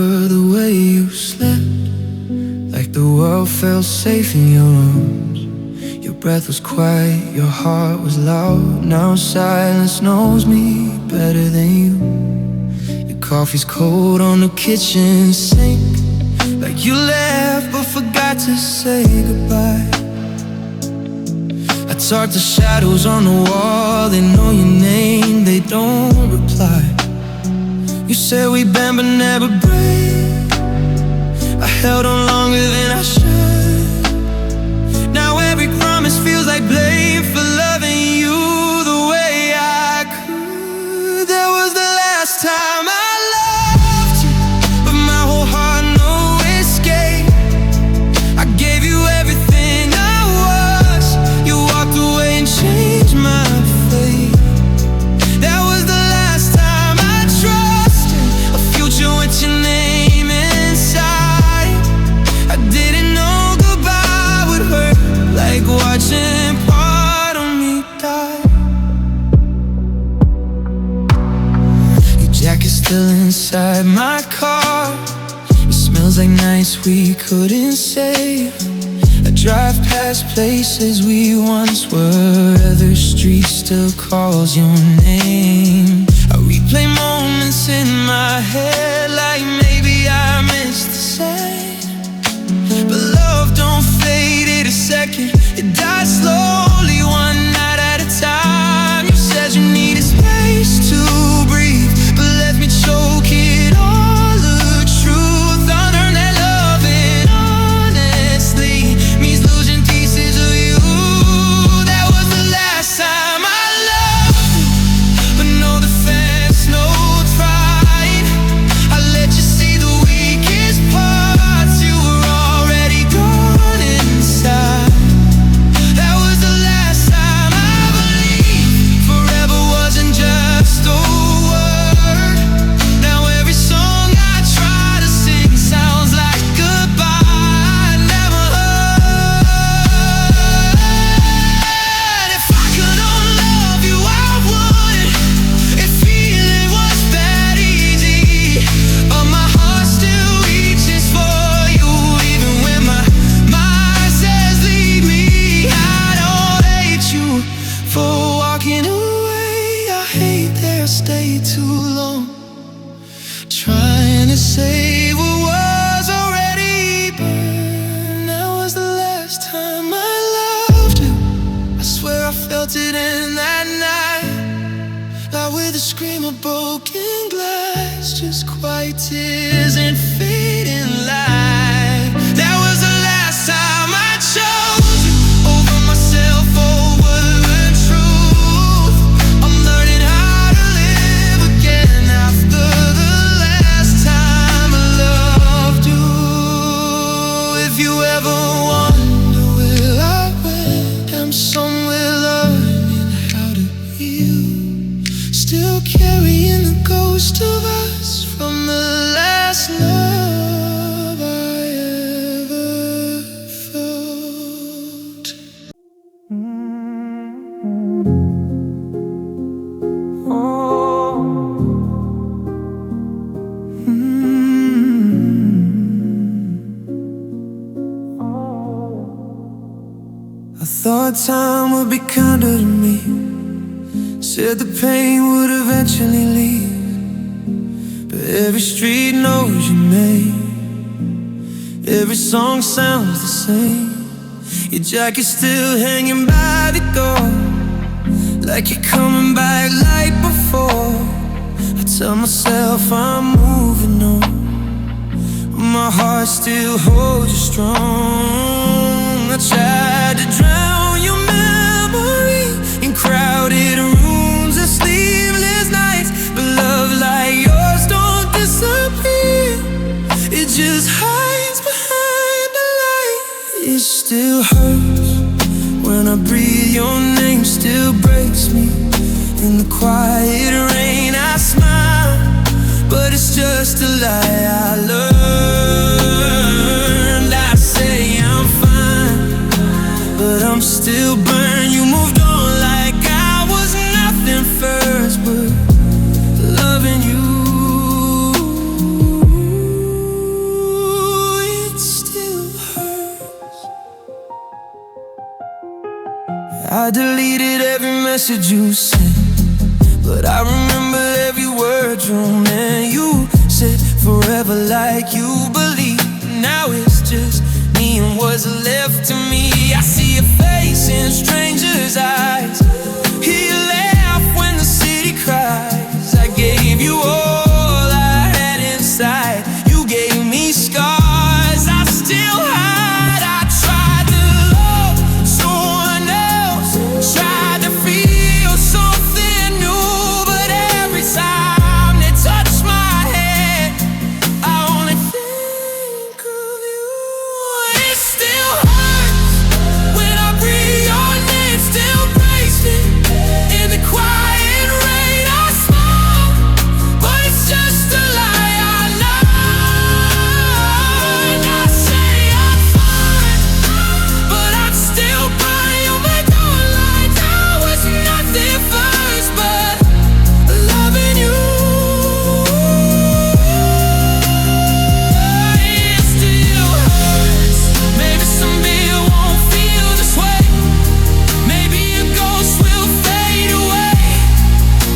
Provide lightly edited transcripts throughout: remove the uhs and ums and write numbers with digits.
the way you slept, like the world felt safe in your arms. Your breath was quiet, your heart was loud. Now silence knows me better than you. Your coffee's cold on the kitchen sink, like you left but forgot to say goodbye. I talk to shadows on the wall, they know your name, they don't reply. You said we bend but never break. I held on longer than I should. Now every promise feels like blame for loving you the way I could. That was the last time I loved you, but my whole heart, no escape. I gave you everything I was. You walked away and changed my fate. That was the last time I trusted a future with your name inside. I didn't know goodbye would hurt like watching part of me die. Your jacket's still inside my car. It smells like nights we couldn't save. I drive past places we once were. Other streets still calls your name. I replay moments in my head like maybe I missed the sign. But love don't fade in a second, it dies slowly, one night at a time. You said you needed space to breathe, but let me choke it all. The truth, unearned that love, and honestly means losing pieces of you. That was the last time I loved you, but no defense, no trying. I let you see the weakest parts. You were already gone inside. That was the last time I believed forever wasn't just a word. Now every song I try to sing sounds like goodbye I never heard. If I could unlove you, I would. If feeling was that easy, but my heart still reaches for you, even when my mind says leave me. I don't hate you for walking away. I hate that I stayed too long, trying to save what was already burned. That was the last time I loved you. I swear I felt it in that night, like with a scream of broken glass, just quiet tears and fading light. That was the last time I chose you over myself, over the truth. I'm learning how to live again after the last time I loved you. If you ever wonder where I went, I'm somewhere learning how to heal, still carrying the ghost of us from the last love I ever felt. I thought time would be kinder to me, said the pain would eventually leave. But every street knows your name, every song sounds the same. Your jacket's still hanging by the door, like you're coming back like before. I tell myself I'm moving on, but my heart still holds you strong. I tried to drown your memory in crowded rooms and sleepless nights, but love like yours don't disappear, it just hides behind the light. It still hurts when I breathe your name, still breaks me. In the quiet rain I smile, but it's just a lie I learned. I say I'm fine, but I'm still burned. You moved on like I was nothing first, but loving you I deleted every message you sent, but I remember every word you meant. You said forever like you believe. Now it's just me and what's left to me. I see your face in strangers' eyes, hear you laugh when the city cries. I gave you all I had inside. You gave me scars I still hide. I tried to love someone else, tried to feel something new, but every time they touch my head, I only think of you. It still hurts when I breathe your name, still breaks me in the quiet rain. I smile, but it's just a lie. I know, and I say I'm fine, but I'd still burn you. My door light, I was nothing first, but loving you. It still hurts. Maybe someday it won't feel this way. Maybe your ghost will fade away,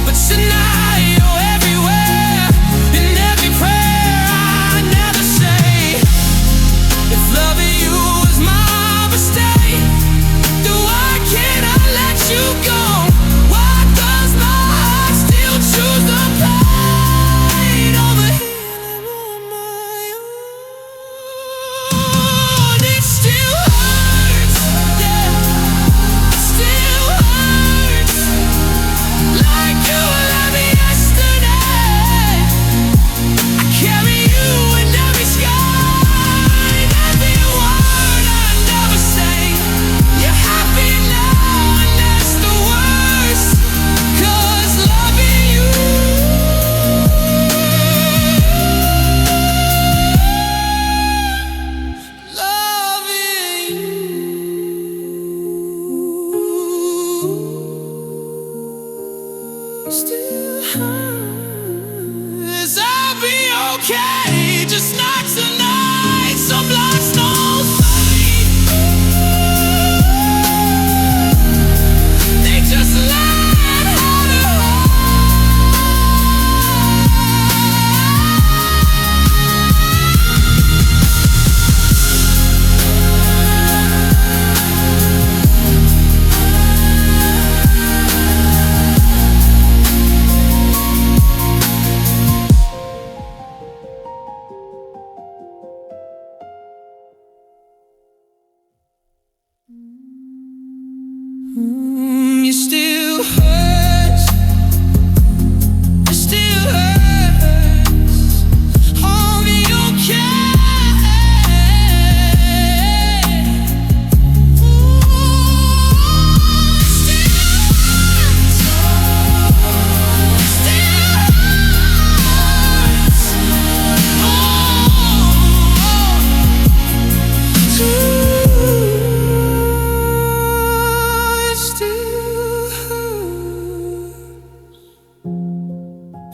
but tonight you're everywhere. In every prayer I never say. If loving you is my mistake, do I cannot let you go? Why does my heart still choose the pain over healing on my own? It still hurts, yeah, it still hurts. Like you left me yesterday, I carry you in every sky, every word I never say. You're happy now, and that's the worst, 'cause loving you. Loving you still hurts. I'll be okay, just not tonight. Some lost no fight. They just learn how to you still hurts. It still hurts. I'll be okay.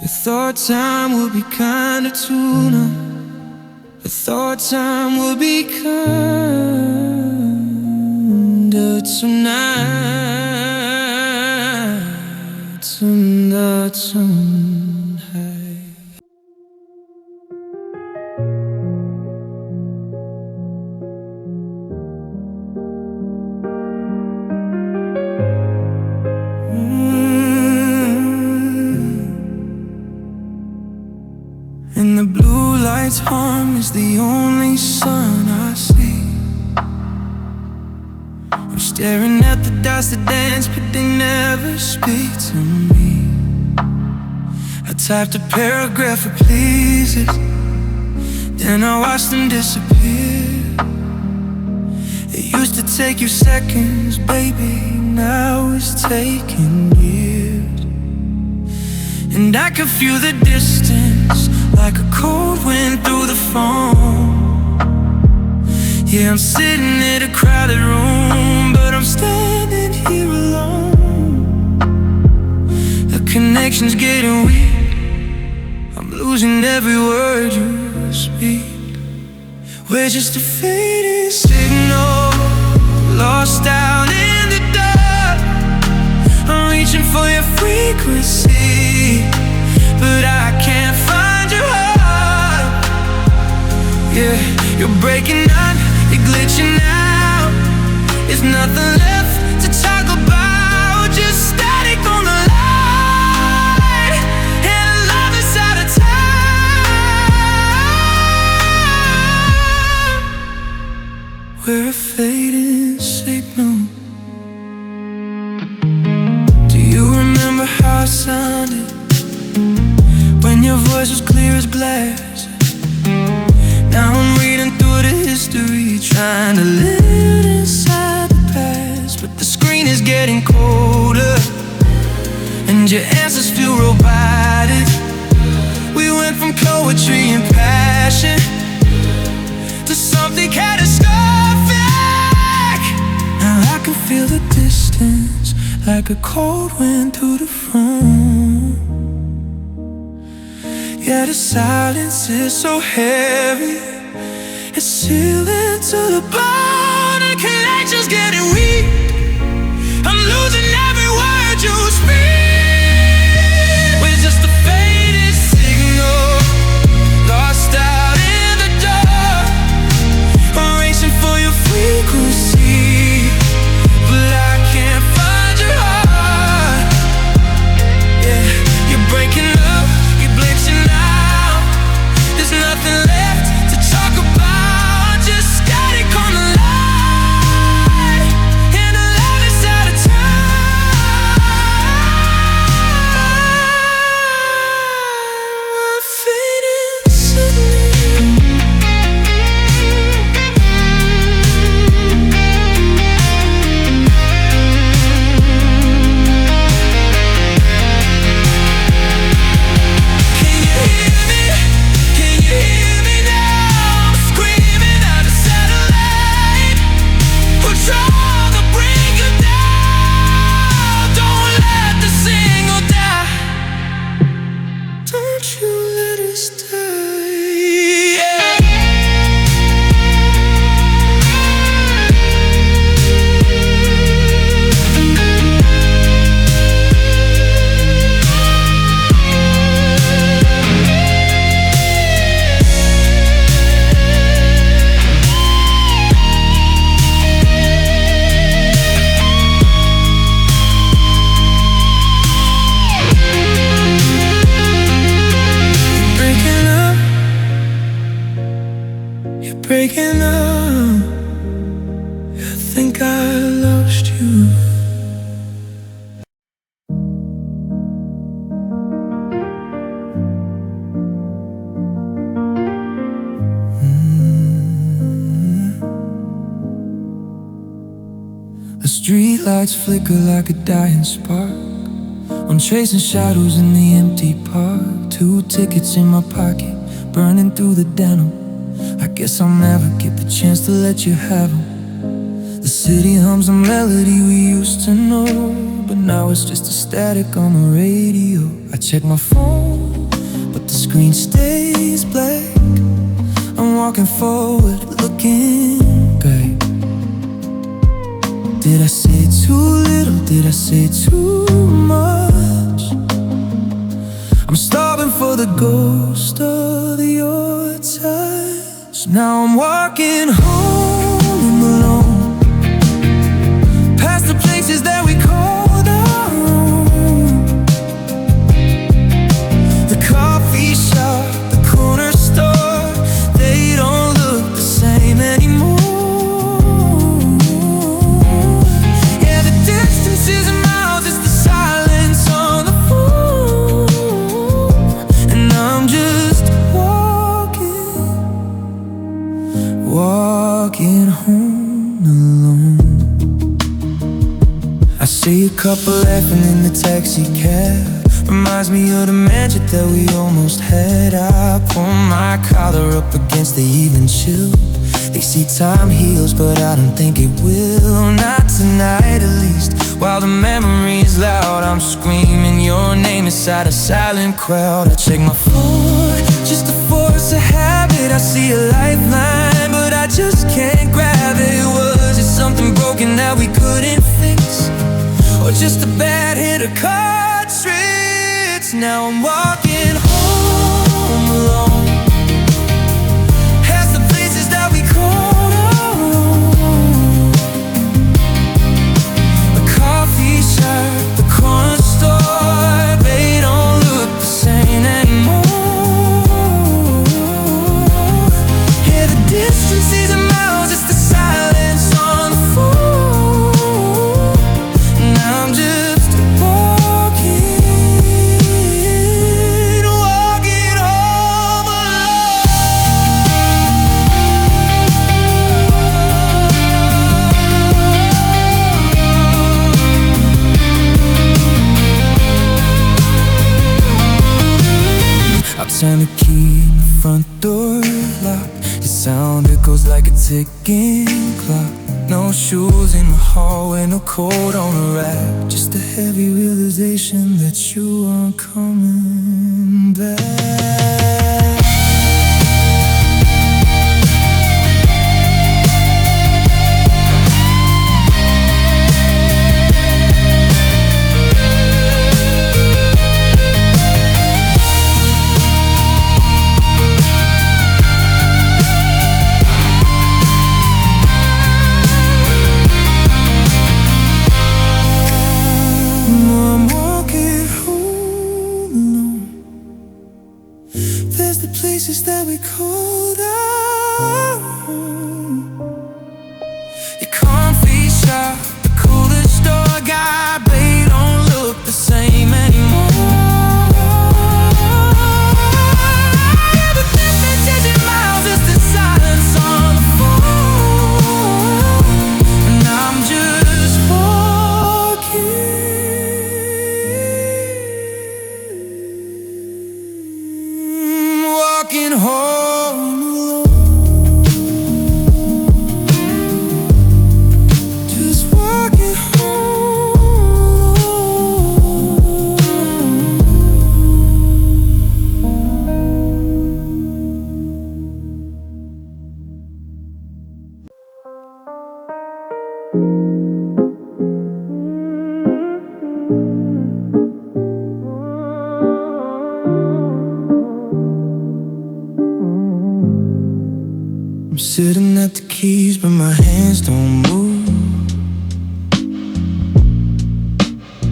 I thought time would be kinder tuna. I thought time would be kinder tonight, tonight. And the blue light's hum is the only sun I see. I'm staring at the dots that dance, but they never speak to me. I typed a paragraph of pleases, then I watched them disappear. It used to take you seconds, baby, now it's taking years. And I could feel the distance, like a cold wind through the phone. Yeah, I'm sitting in a crowded room, but I'm standing here alone. The connection's getting weak, I'm losing every word you speak. We're just a fading signal, lost out in the dark. frequency, but I can't find your heart. Yeah, you're breaking up, you're glitching out. There's nothing left to talk about, just static on the line, and love is out of time. We're a fading signal. Do you remember how it sounded when your voice was clear as glass? Now I'm reading through the history, trying to live inside the past, but the screen is getting colder, and your answers feel robotic. We went from poetry and passion to something catastrophic. Now I can feel the distance, like a cold wind through the phone. Yeah, the silence is so heavy, it's sealing to the bone. The connection's getting weak, I'm losing every word you speak. We're just a faded signal, lost out in the dark. I'm racing for your frequency, but I can't find your heart. Yeah, you're breaking up, you're glitching out. There's nothing left to talk about, just static on the line, and the love is out of time. I'm fading suddenly. Can you hear me? Can you hear me now? Screaming out of satellite. We're trying to bring you down. Don't let the signal die. Don't you let us die. Yeah. Breaking up, you're breaking up. I think I lost you. The streetlights flicker like a dying spark. I'm chasing shadows in the empty park. 2 tickets in my pocket, burning through the denim. I guess I'll never get the chance to let you have them. The city hums a melody we used to know, but now it's just a static on the radio. I check my phone, but the screen stays black. I'm walking forward, looking back. Did I say too little? Did I say too much? I'm starving for the ghost of your touch. Now I'm walking home alone, past the places that we called our own. The coffee shop, the corner store, they don't look the same anymore. Yeah, the distance isn't miles, it's the silence on the phone. And I'm just walking home alone. I see a couple laughing in the taxi cab. Reminds me of the mansion that we almost had. I pull my collar up against the evening chill. They see time heals, but I don't think it will. Not tonight at least. While the memory's loud, I'm screaming your name inside a silent crowd. I check my phone, just to force a habit. I see a lifeline, but I just can't grab it. Was it something broken that we couldn't fix, or just a bad hit of card tricks? streets. Now I'm walking home alone, past the places that we called our own. The coffee shop, the corner store, they don't look the same anymore. Yeah, the distance isn't miles, it's the silence on the phone. Now I'm just walking home alone. I'll turn the key in the front door lock. The sound echoes like a ticking clock. No shoes in the hallway, no coat on the rack. Just a heavy realization that you aren't coming back. I'm walking home alone. There's the places that we called our home. Your coffee shop, the cooler store guy, they don't look the same anymore. Yeah, the distance isn't miles, it's the silence on the phone. And I'm just walking home alone. Just walking I'm sitting at the keys, but my hands don't move.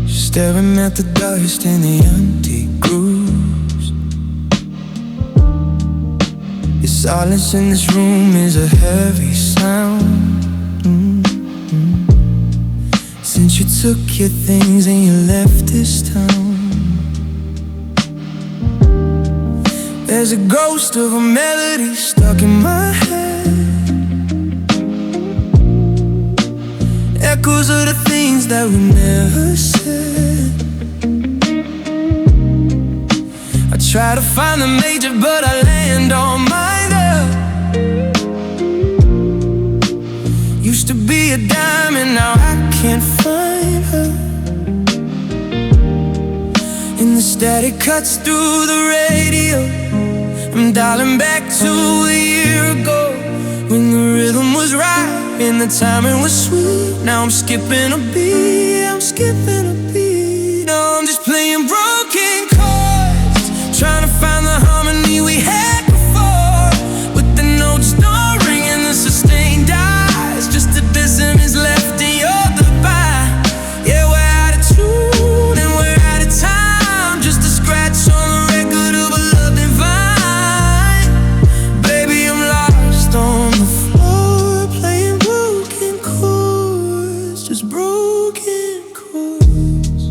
Just staring at the dust and the empty grooves. The silence in this room is a heavy sound. Since you took your things and you left this town, there's a ghost of a melody stuck in my head. Echoes of the things that we never said. I try to find the major, but I land on minor. Used to be a diamond, now I can't find her. And the static cuts through the radio. I'm dialing back to a year ago, when the rhythm was right and the timing was sweet. Now I'm skipping a beat, I'm skipping a beat. Now I'm just playing broken chords, trying to find the harmony we had before. With the notes don't ring and the sustain dies, just a dissonance left in your goodbye. Yeah, we're out of tune and we're out of time, just a scratch on the record of a love divine. Baby, I'm lost on the floor, playing broken chords, just broken chords.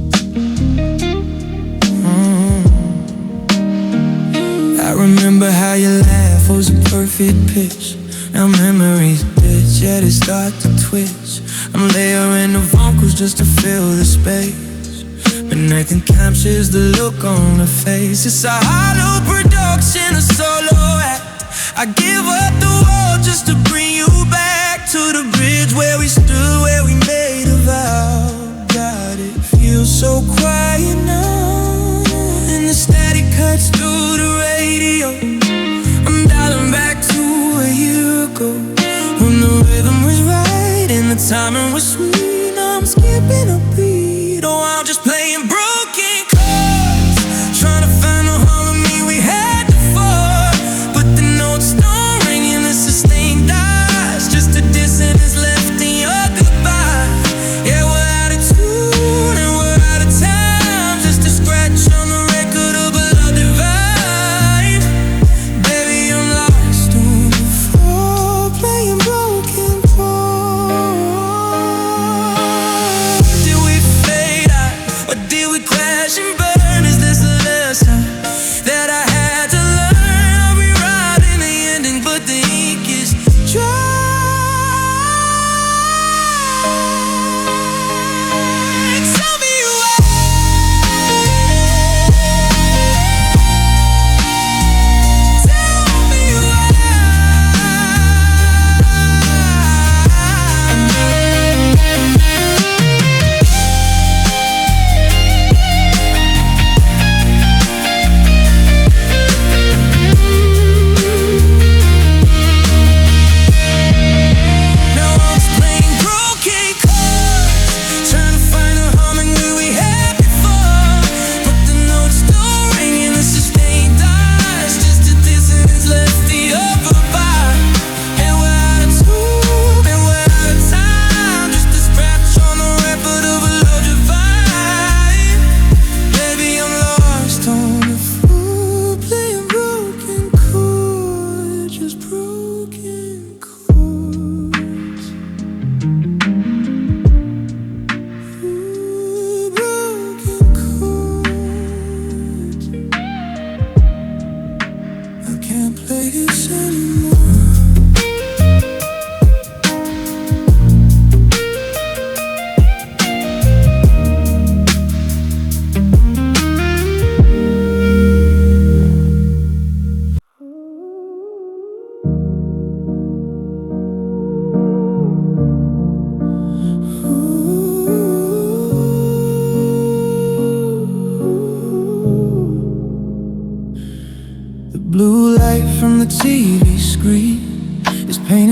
I remember how your laugh was a perfect pitch. Now memories ditch, yeah, they start to twitch. I'm layering the vocals just to fill the space, but nothing captures the look on her face. It's a hollow production, a solo act. I give up the world just to bring you back to the bridge where we stood, where we made a vow. God, it feels so quiet now, and the static cuts through the radio. I'm dialing back to a year ago, when the rhythm was right and the timing was sweet. Now I'm skipping a beat, oh, I'm just playing broken chords,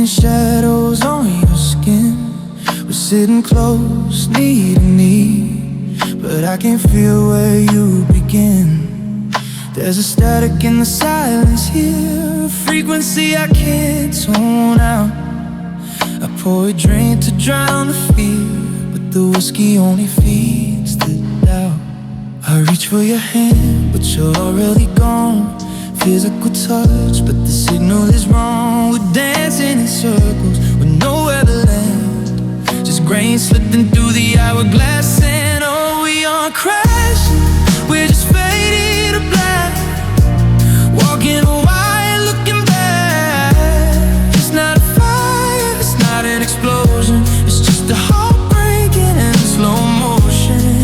Dancing shadows on your skin. We're sitting close, knee to knee, but I can feel where you begin. There's a static in the silence here, a frequency I can't tune out. I pour a drink to drown the fear, but the whiskey only feeds the doubt. I reach for your hand, but you're already gone. Physical touch, but the signal is wrong. We're dancing in circles with nowhere to land, just grain slipping through the hourglass. And oh, we aren't crashing, we're just fading to black, walking a wire, looking back. It's not a fire, it's not an explosion, it's just a heart breaking in slow motion.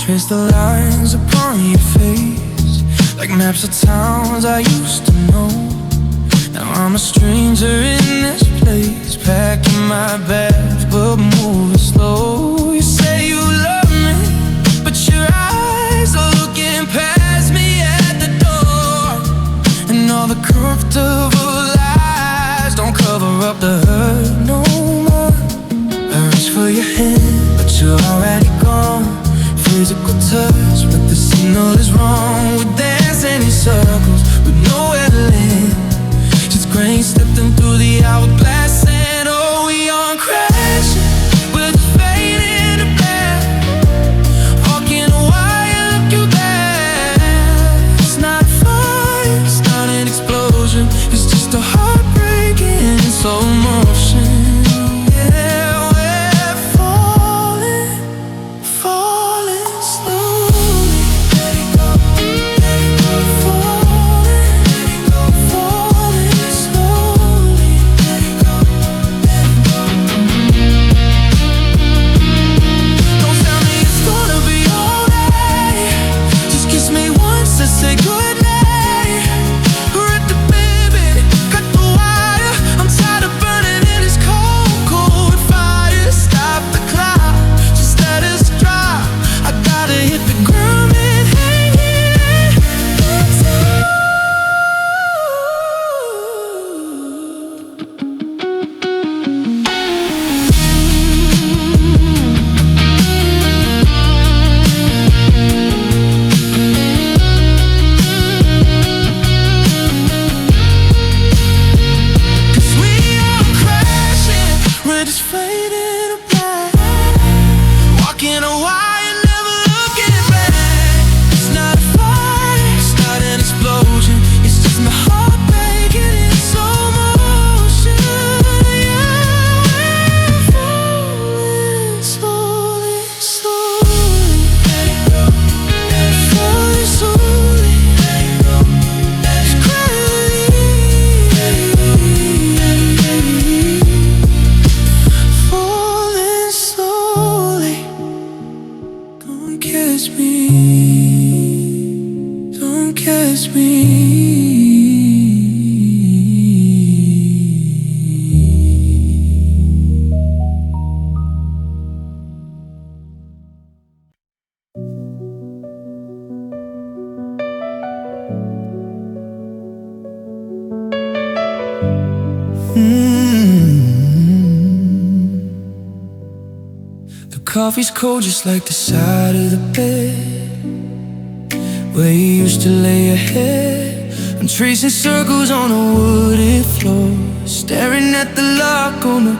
Trace the lines upon your face, like maps of towns I used to know. Now I'm a stranger in this place, packing my bags but moving slow. You say you love me, but your eyes are looking past me at the door. And all the comfortable lies don't cover up the hurt no more. I reach for your hand, but you're already gone. Physical touch, but the signal is wrong. We're dancing in circles with nowhere to land, just grain slipping through the hourglass. And oh, we aren't crashing, we're just fading to black, walking a wire, looking back. It's not a fire, it's not an explosion, it's just a heart breaking in slow motion. The coffee's cold just like the side of the bed where you used to lay your head. I'm tracing circles on a wooded floor, staring at the lock on the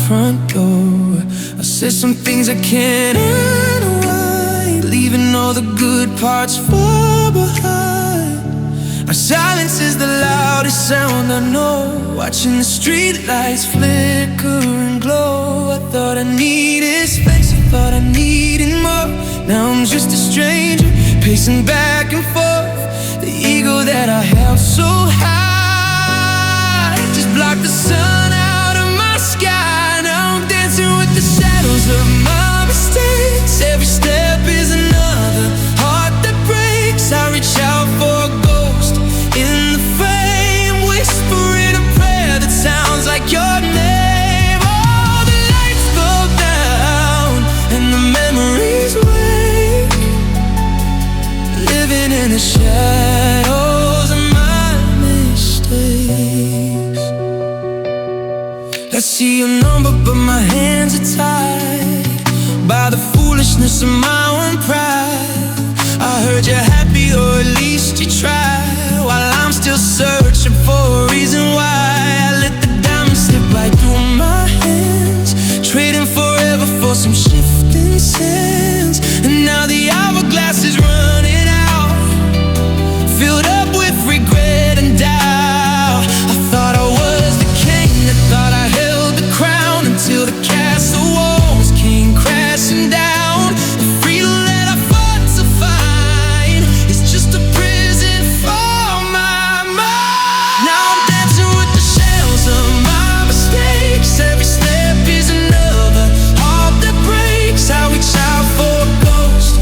front door. I said some things I can't unwind, leaving all the good parts far behind. Our silence is the loudest sound I know, watching the street lights flicker and glow. I thought I needed space, I thought I needed more. Now I'm just a stranger, pacing back and forth. The ego that I held so high just blocked the sun out of my sky. Now I'm dancing with the shadows of my mistakes. Every step is another heart that breaks. I reach out for a ghost in the frame. see your number, but my hands are tied by the foolishness of my own pride. I heard you're happy, or at least you try, while I'm still searching for a reason why I let the diamonds slip right through my hands, trading forever for some shifting sands. And now the hourglass is running out, filled up with regret and doubt. I thought I was the king, I thought I held the crown, until the castle walls came crashing down. The freedom that I fought to find is just a prison for my mind. Now I'm dancing with the shells of my mistakes. Every step is another heart that breaks. I reach out for a ghost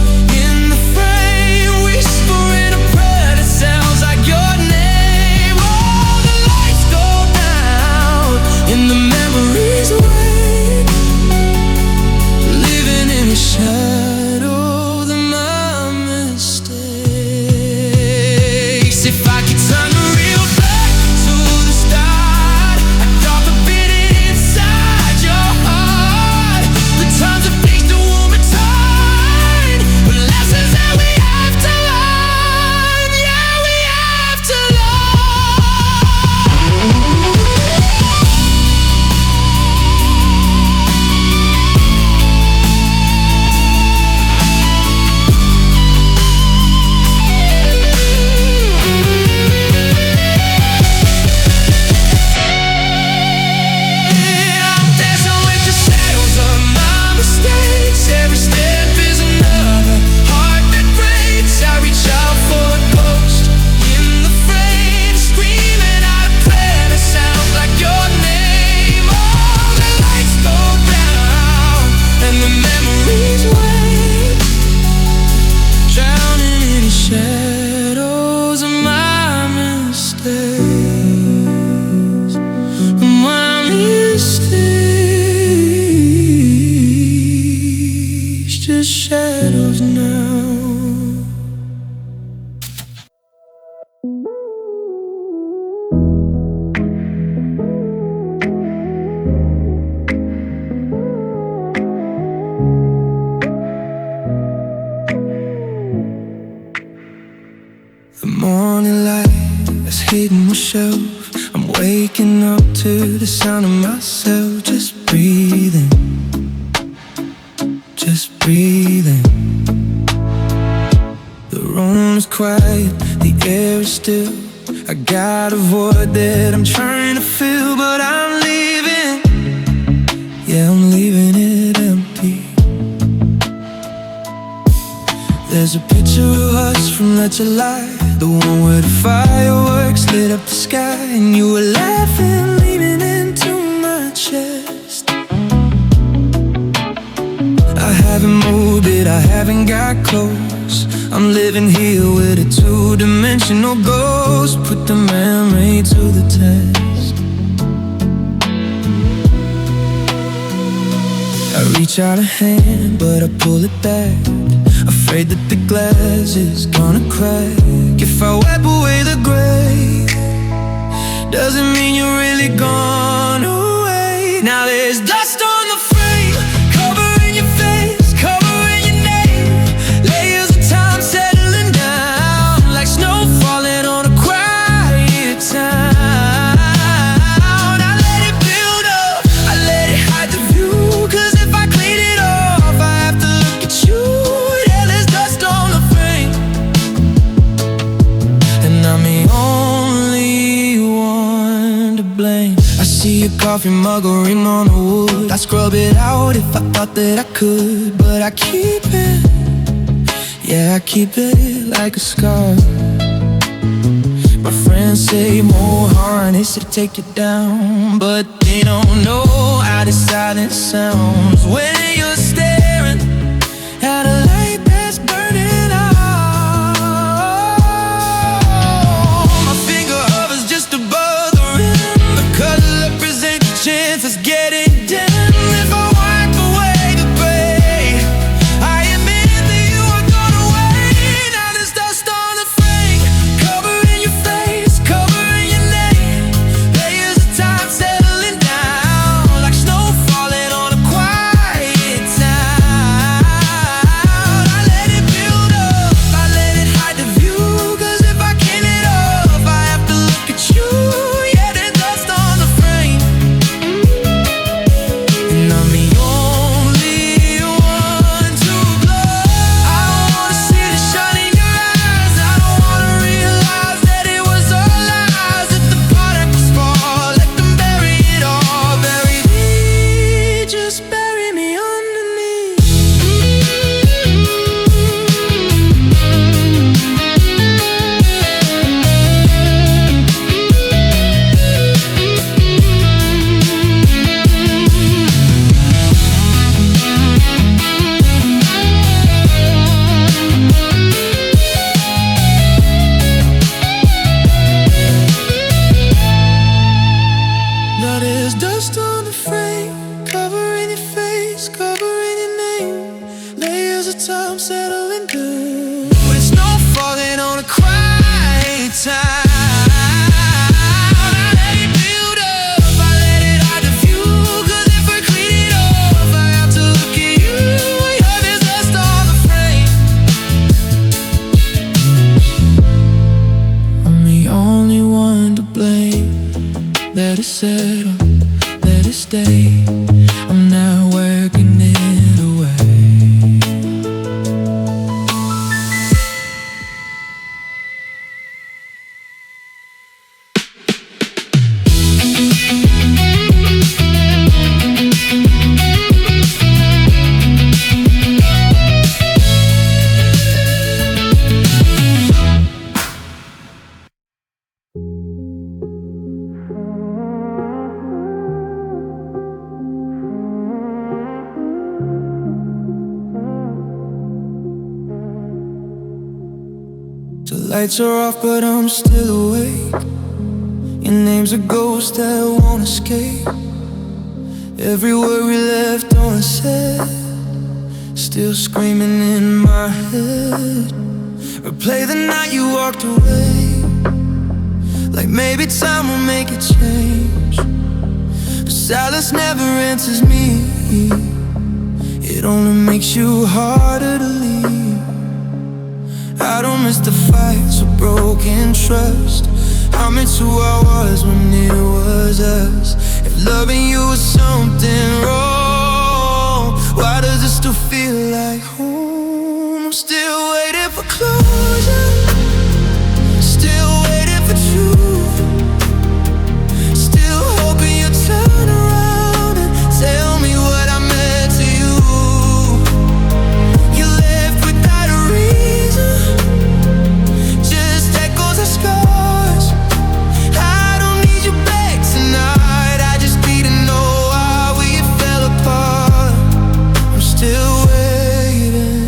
in the frame, whispering a prayer that sounds like your name. Oh, the lights go down and the memories wait, living in the shadows of my mistakes. If I could turn the real back to the start, I'd drop a bit inside your heart. The times of things to warm and tight, but lessons that we have to learn. Yeah, we have to I'm dancing with the shadows of my mistakes. Every step is another heart that breaks. I reach out for a ghost in the frame, screaming out a prayer that sounds like your name. Oh, the lights go down and the memories wait, drowning in the shadows of my mistakes. My mistakes, just shadows now. The morning light is hitting my shelf. I'm waking up to the sound of myself. Just breathing, just breathing. The room is quiet, the air is still. I got a void that I'm trying to fill, but I'm leaving. Yeah, I'm leaving it empty. There's a picture of us from that July, the one where the fireworks lit up the sky, and you were laughing, leaning into my chest. I haven't moved it, I haven't got close. I'm living here with a two-dimensional ghost. Put the memory to the test. I reach out a hand, but I pull it back, afraid that the glass is gonna crack. If I wipe away the gray, doesn't mean you're really gone away. Now there's dust on the frame, covering your face, covering your name. Layers of time settling down, like snow falling on a quiet town. I let it build up, I let it hide the view, 'cause if I clean it off, I have to look at you. Yeah, there's dust on the frame, and I'm the only one to blame. I see your coffee mug or ring on the wood. I scrub it out if I thought that I could, but I keep it. Yeah, I keep it like a scar. My friends say more harness to take you down, but they don't know how the silence sounds when you're staring at a light that's burning out. My finger hovers just above the rim, the color represents chances getting dim. If I wipe away the gray, I admit that you are gone away. Now there's dust on the frame, covering your face, covering your name. Layers of time settling down, like it settle, let it stay. I'm not working it away. The lights are off but I'm still awake. Your name's a ghost that won't escape. Every word we left unsaid, still screaming in my head. Replay the night you walked away, like maybe time will make a change. But silence never answers me, it only makes you harder to leave. I don't miss the fights or broken trust. I miss who I was when it was us. If loving you was something wrong, why does it still feel like home? I'm still waiting for closure, still waiting for truth, still hoping you'll turn around and tell me what I meant to you. You left without a reason, just echoes of scars. I don't need you back tonight, I just need to know why we fell apart. I'm still waiting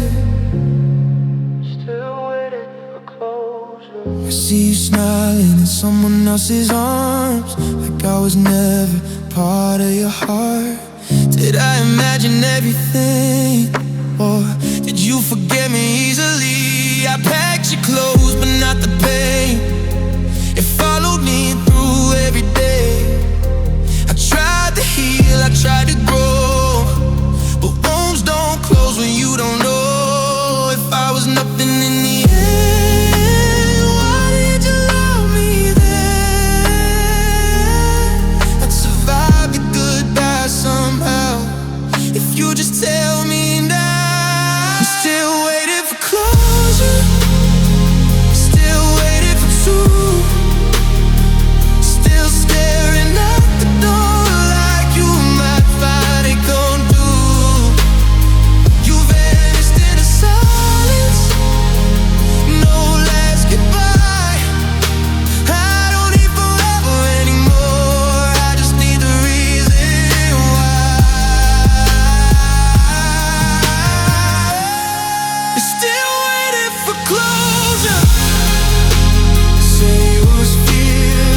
for closure. I see you smiling in someone else's arms, like I was never part of your heart. Did I imagine everything, or did you forget me easily? I packed your clothes but not the pain. It followed me through every day. I tried to heal, I tried to grow, but wounds don't close when you don't know if I was nothing in the end. Why did you love me then? I'd survive the goodbye somehow if you just tell me now. I'm still waiting for closure, still waiting for truth, still staring at the door like you might find it gon' do. You vanished into silence, no last goodbye. I don't need forever anymore, I just need the reason why. You're still waiting for closure. Say it was fear,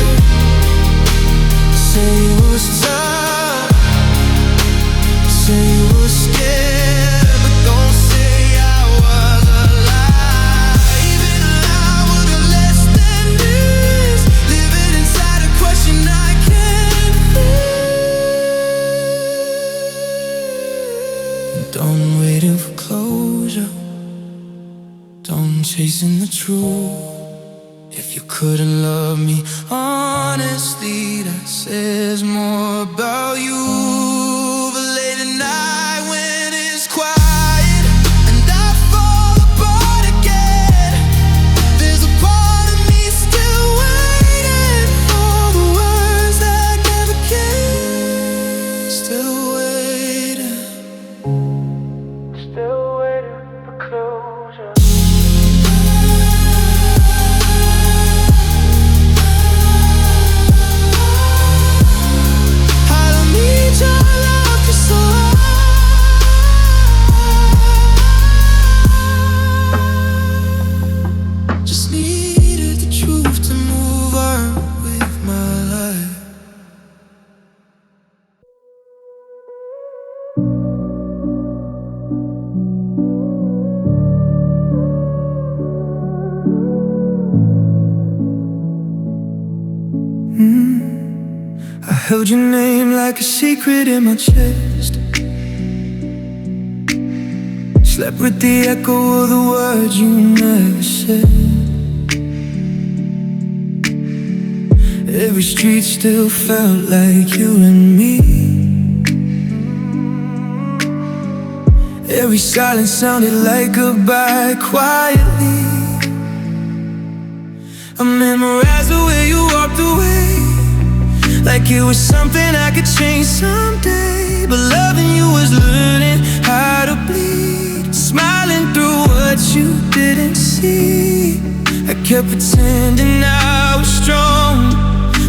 say it was time, say you were scared, but don't say I was alive. Even alive with a less than this, living inside a question I can't feel. Done waiting for closure, done chasing the truth. If you couldn't love me honestly, that says more about you. But late at night when it's quiet and I fall apart again, there's a part of me still waiting for the words that never came. Still waiting for closure. I don't need your love for so long. Just needed the truth to move on with my life. I held your name like a secret in my chest, slept with the echo of the words you never said. Every street still felt like you and me. Every silence sounded like goodbye quietly. I memorized the way you walked away, like it was something I could change someday. But loving you was learning how to bleed, smiling through what you didn't see. I kept pretending I was strong,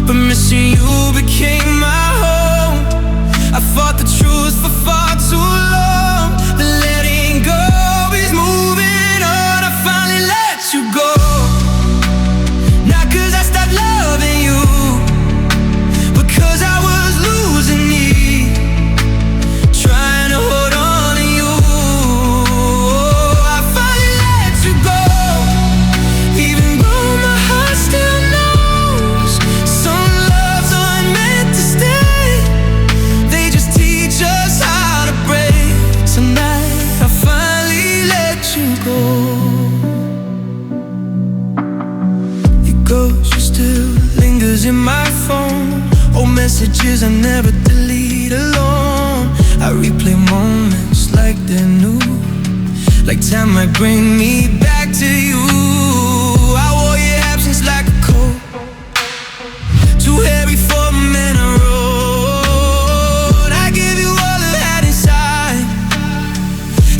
but missing you became my home. I fought the truth for far too long, but letting go is moving on. I finally let you go, not 'cause I stopped loving you, because I was losing me, trying to hold on to you. I finally let you go, even though my heart still knows some loves aren't meant to stay. They just teach us how to break. Tonight I finally let you go. Your ghost still lingers in my phone, old messages I never delete alone. I replay moments like they're new, like time might bring me back to you. I wore your absence like a coat, too heavy for the man I wrote. I gave you all I had inside.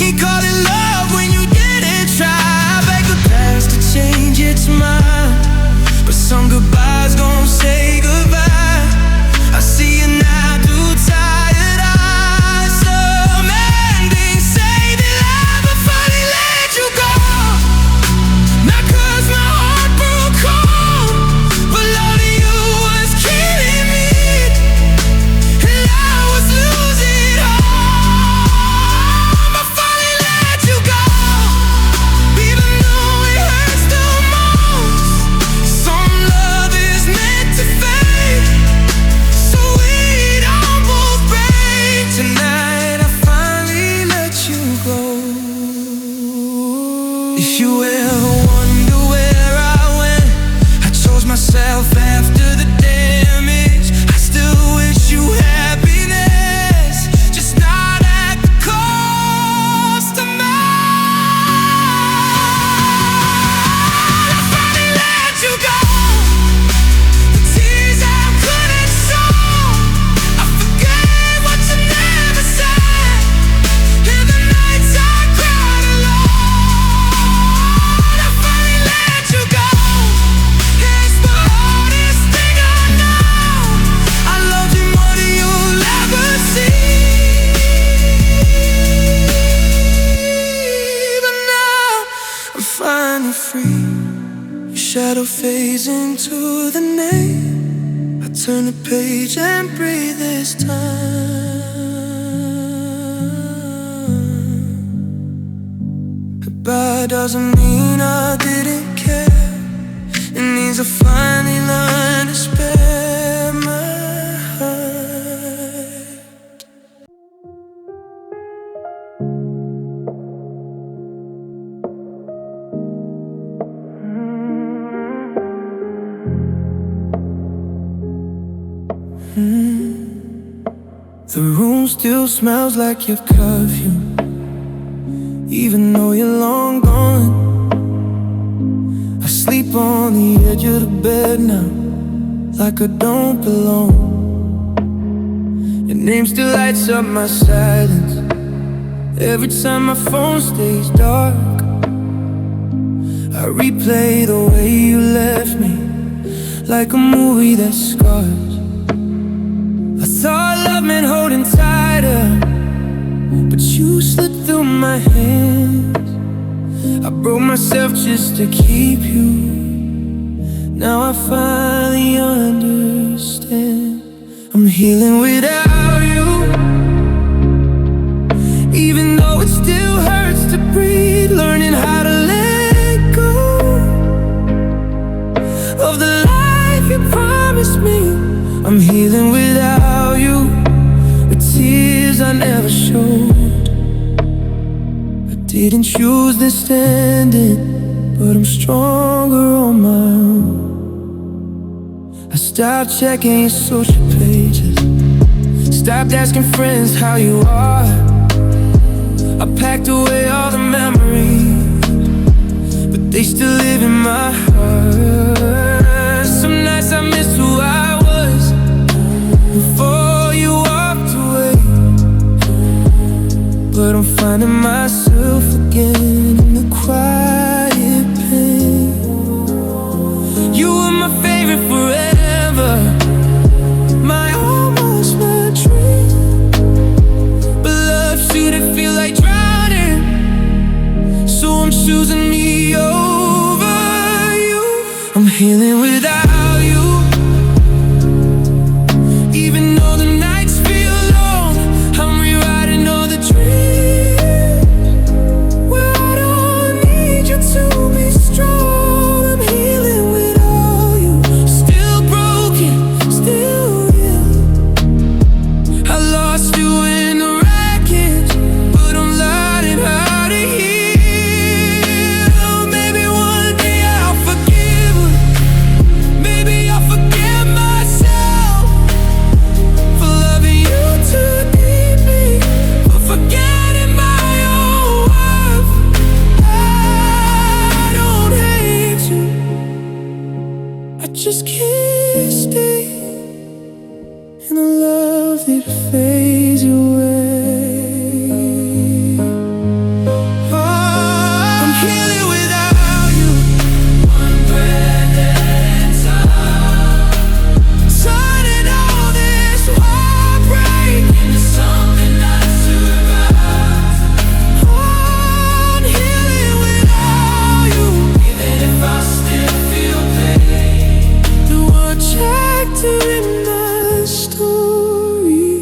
You called it love when you didn't try. I begged the past to change its mind, but some goodbyes gon' say goodbye. I see you now through tired eyes. Some endings say they lie, but finally let you go. Not 'cause my heart broke home, but loving you was killing me, and I was losing hope. I finally let you go, even though it hurts the most. Some love is meant to fade, so we don't both break. Tonight I finally let you go. If you ever wonder where I went, I chose myself after the damage. I still wish you happiness, just not at the cost of mine. I finally let you go, the tears I couldn't show. I forgave what you never said, and the nights I cried alone. I finally let you go, it's the hardest thing I know. I loved you more than you'll ever see, but now I'm finally free. Your shadow fades into the name. I turn the page and breathe this time. Goodbye doesn't mean I didn't care. It means I finally learned to spare my heart. The room still smells like your perfume, even though you're long gone. I sleep on the edge of the bed now, like I don't belong. Your name still lights up my silence, every time my phone stays dark. I replay the way you left me, like a movie that scars. I thought love meant holding tighter, but you slipped through my hands. I broke myself just to keep you. Now I finally understand. I'm healing without you, even though it still hurts to breathe. Learning how to let go of the life you promised me. I'm healing without you, with tears I never showed. I didn't choose this ending, but I'm stronger on my own. I I stopped checking your social pages, stopped asking friends how you are. I packed away all the memories, but they still live in my heart. Some nights I miss who I was before you walked away, but I'm finding myself again in the quiet pain. You were my favorite forever, my almost my dream, but love shouldn't feel like drowning, so I'm choosing me over you. I'm healing without you, even though the nights feel long. I'm rewriting all the dreams where I don't need you to be strong. I'm healing without you, still broken, still real. I lost you in the wreckage, but I'm learning how to heal. Maybe one day I'll forgive her, maybe I'll forgive myself for loving you too deeply, for forgetting my own worth. I don't hate you, I just can't stay in a love that fades away. Oh, I'm healing without you, one breath at a time, turning all this heartbreak into something I survive. Oh, I'm healing without you, even if I still feel pain. You were a chapter in my story,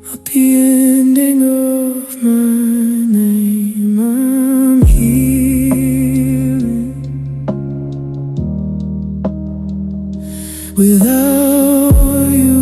not the ending of my name. I'm healing without you.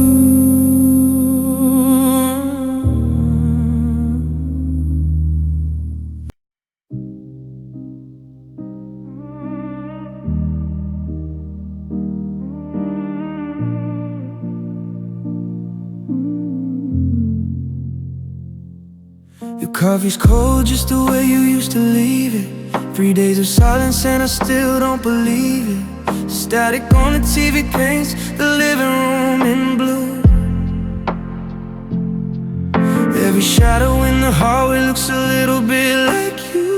Your coffee's cold just the way you used to leave it. 3 days of silence and I still don't believe it. Static on the TV paints the living room in blue. Every shadow in the hallway looks a little bit like you.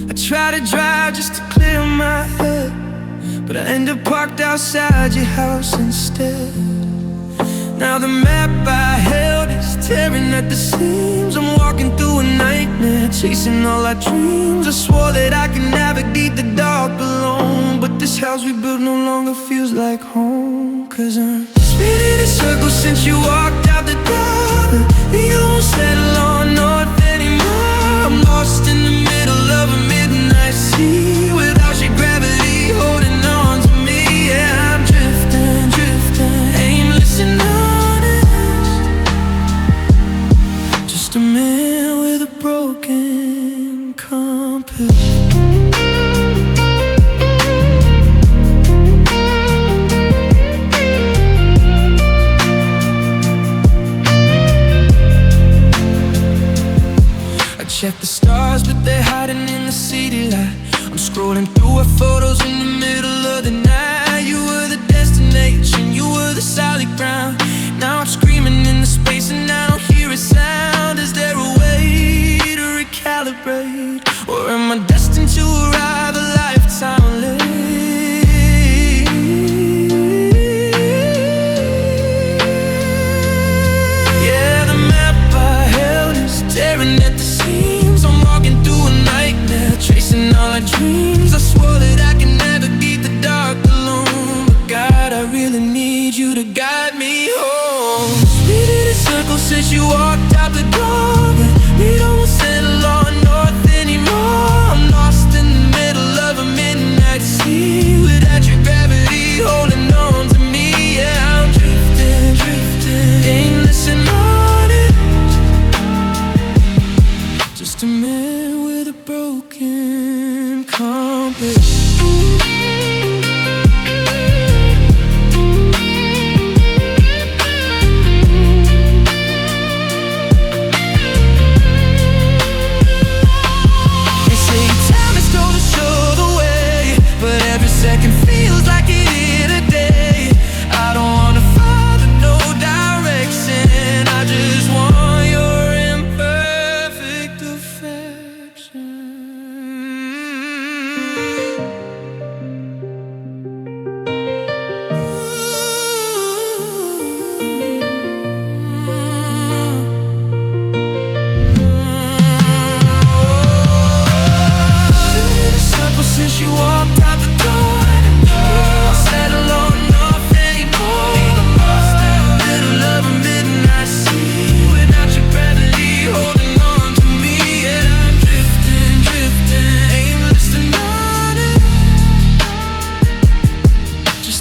I try to drive just to clear my head, but I end up parked outside your house instead. Now the map I held is tearing at the seams. I'm walking through a nightmare, chasing all our dreams. I swore that I could navigate the dark alone, but this house we built no longer feels like home. 'Cause I'm spinning in circles since you walked out the door. You won't settle on north anymore. I'm lost in the middle of a midnight sea, without your gravity holding on to me. Yeah, I'm drifting, drifting, aimless and honest, just a man with a broken compass. Check the stars, but they're hiding in the city light. I'm scrolling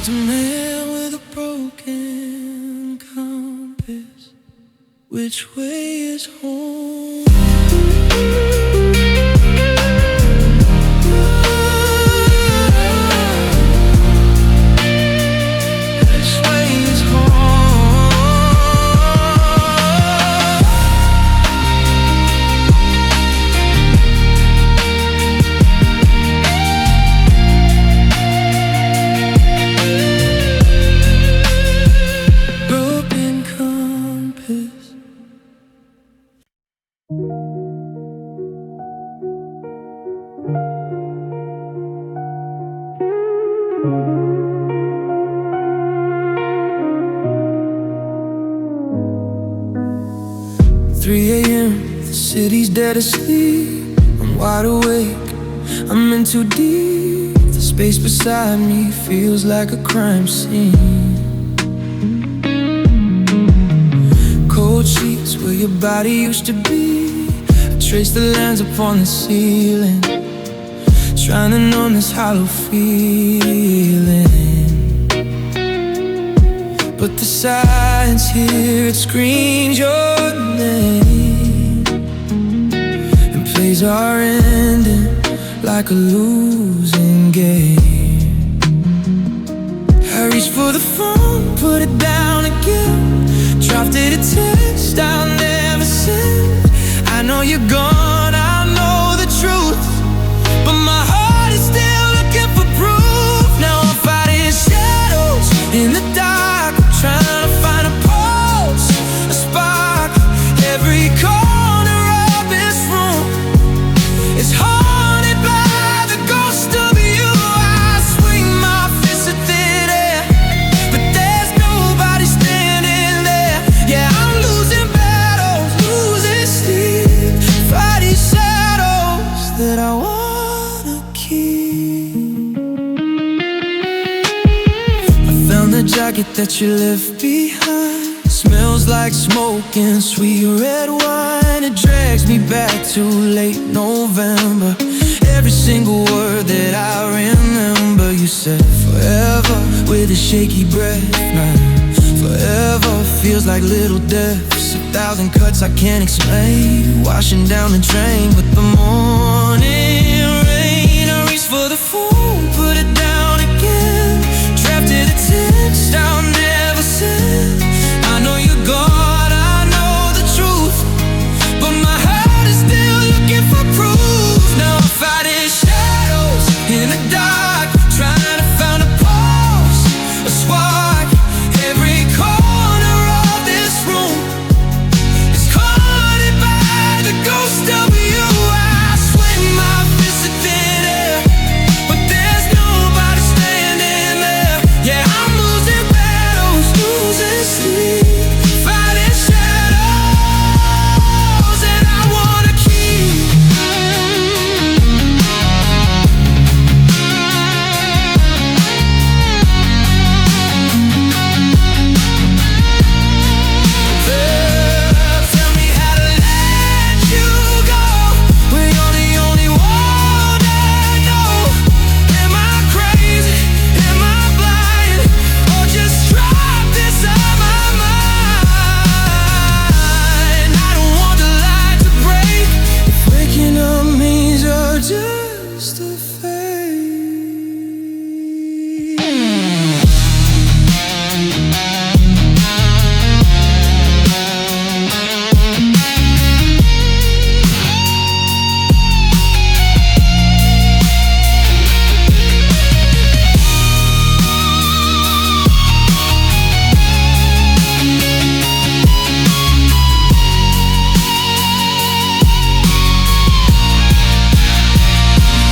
just a man with a broken compass. Which way is home? Broken compass. 3 a.m., the city's dead asleep. I'm wide awake, I'm in too deep. The space beside me feels like a crime scene. Cold sheets where your body used to be. I trace the lines upon the ceiling, trying to numb this hollow feeling. But the silence here, it screams your name and plays our ending like a losing game. I reach for the phone, put it down again. Dropped it a text I'll never send. I know you're gone, I know the truth, but my heart is still looking for proof. Now I'm fighting shadows in the dark, trying to find a pulse, a spark. Every corner of this room is haunted by the ghost of you. I swing my fist at thin air, but there's nobody standing there. Yeah, I'm losing battles, losing sleep, fighting shadows that I wanna keep. I found the jacket that you left behind. Smells like smoke and sweet red wine. It drags me back to late November. Every single word that I remember, you said forever with a shaky breath. Now forever feels like little deaths, 1,000 cuts I can't explain, washing down the drain with the morning rain. I reach for the phone, put it down again. Drafted a text I'll never send. I know you're gone, I know the truth, but my heart is still looking for proof. Now I'm fighting shadows in the dark, trying to find a pulse, a spark. Every corner of this room is haunted by the ghost of you. I swing my fist at thin air, but there's nobody standing there. Yeah, I'm losing battles, losing sleep, fighting shadows that I wanna keep. Tell me how to let you go when you're the only one I know. Am I crazy? Am I blind? Or just trapped inside my mind? I don't want the light to break if waking up means you're just a fake.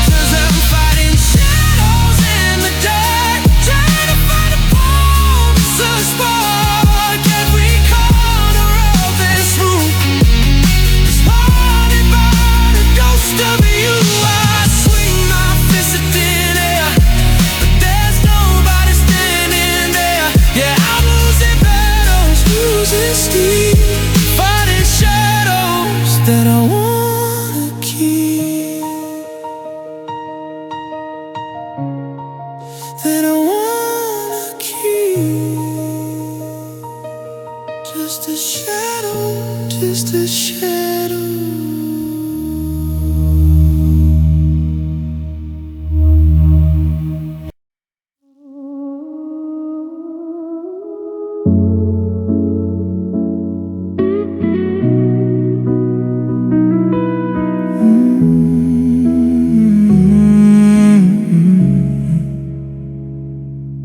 Cause I'm fighting shadows in the dark, trying to find a pulse, a spark. Every corner of this room is haunted by the ghost of you. I swing my fist at thin air, but there's nobody standing there. Yeah, I'm losing battles, losing sleep, fighting shadows that I wanna keep, that I wanna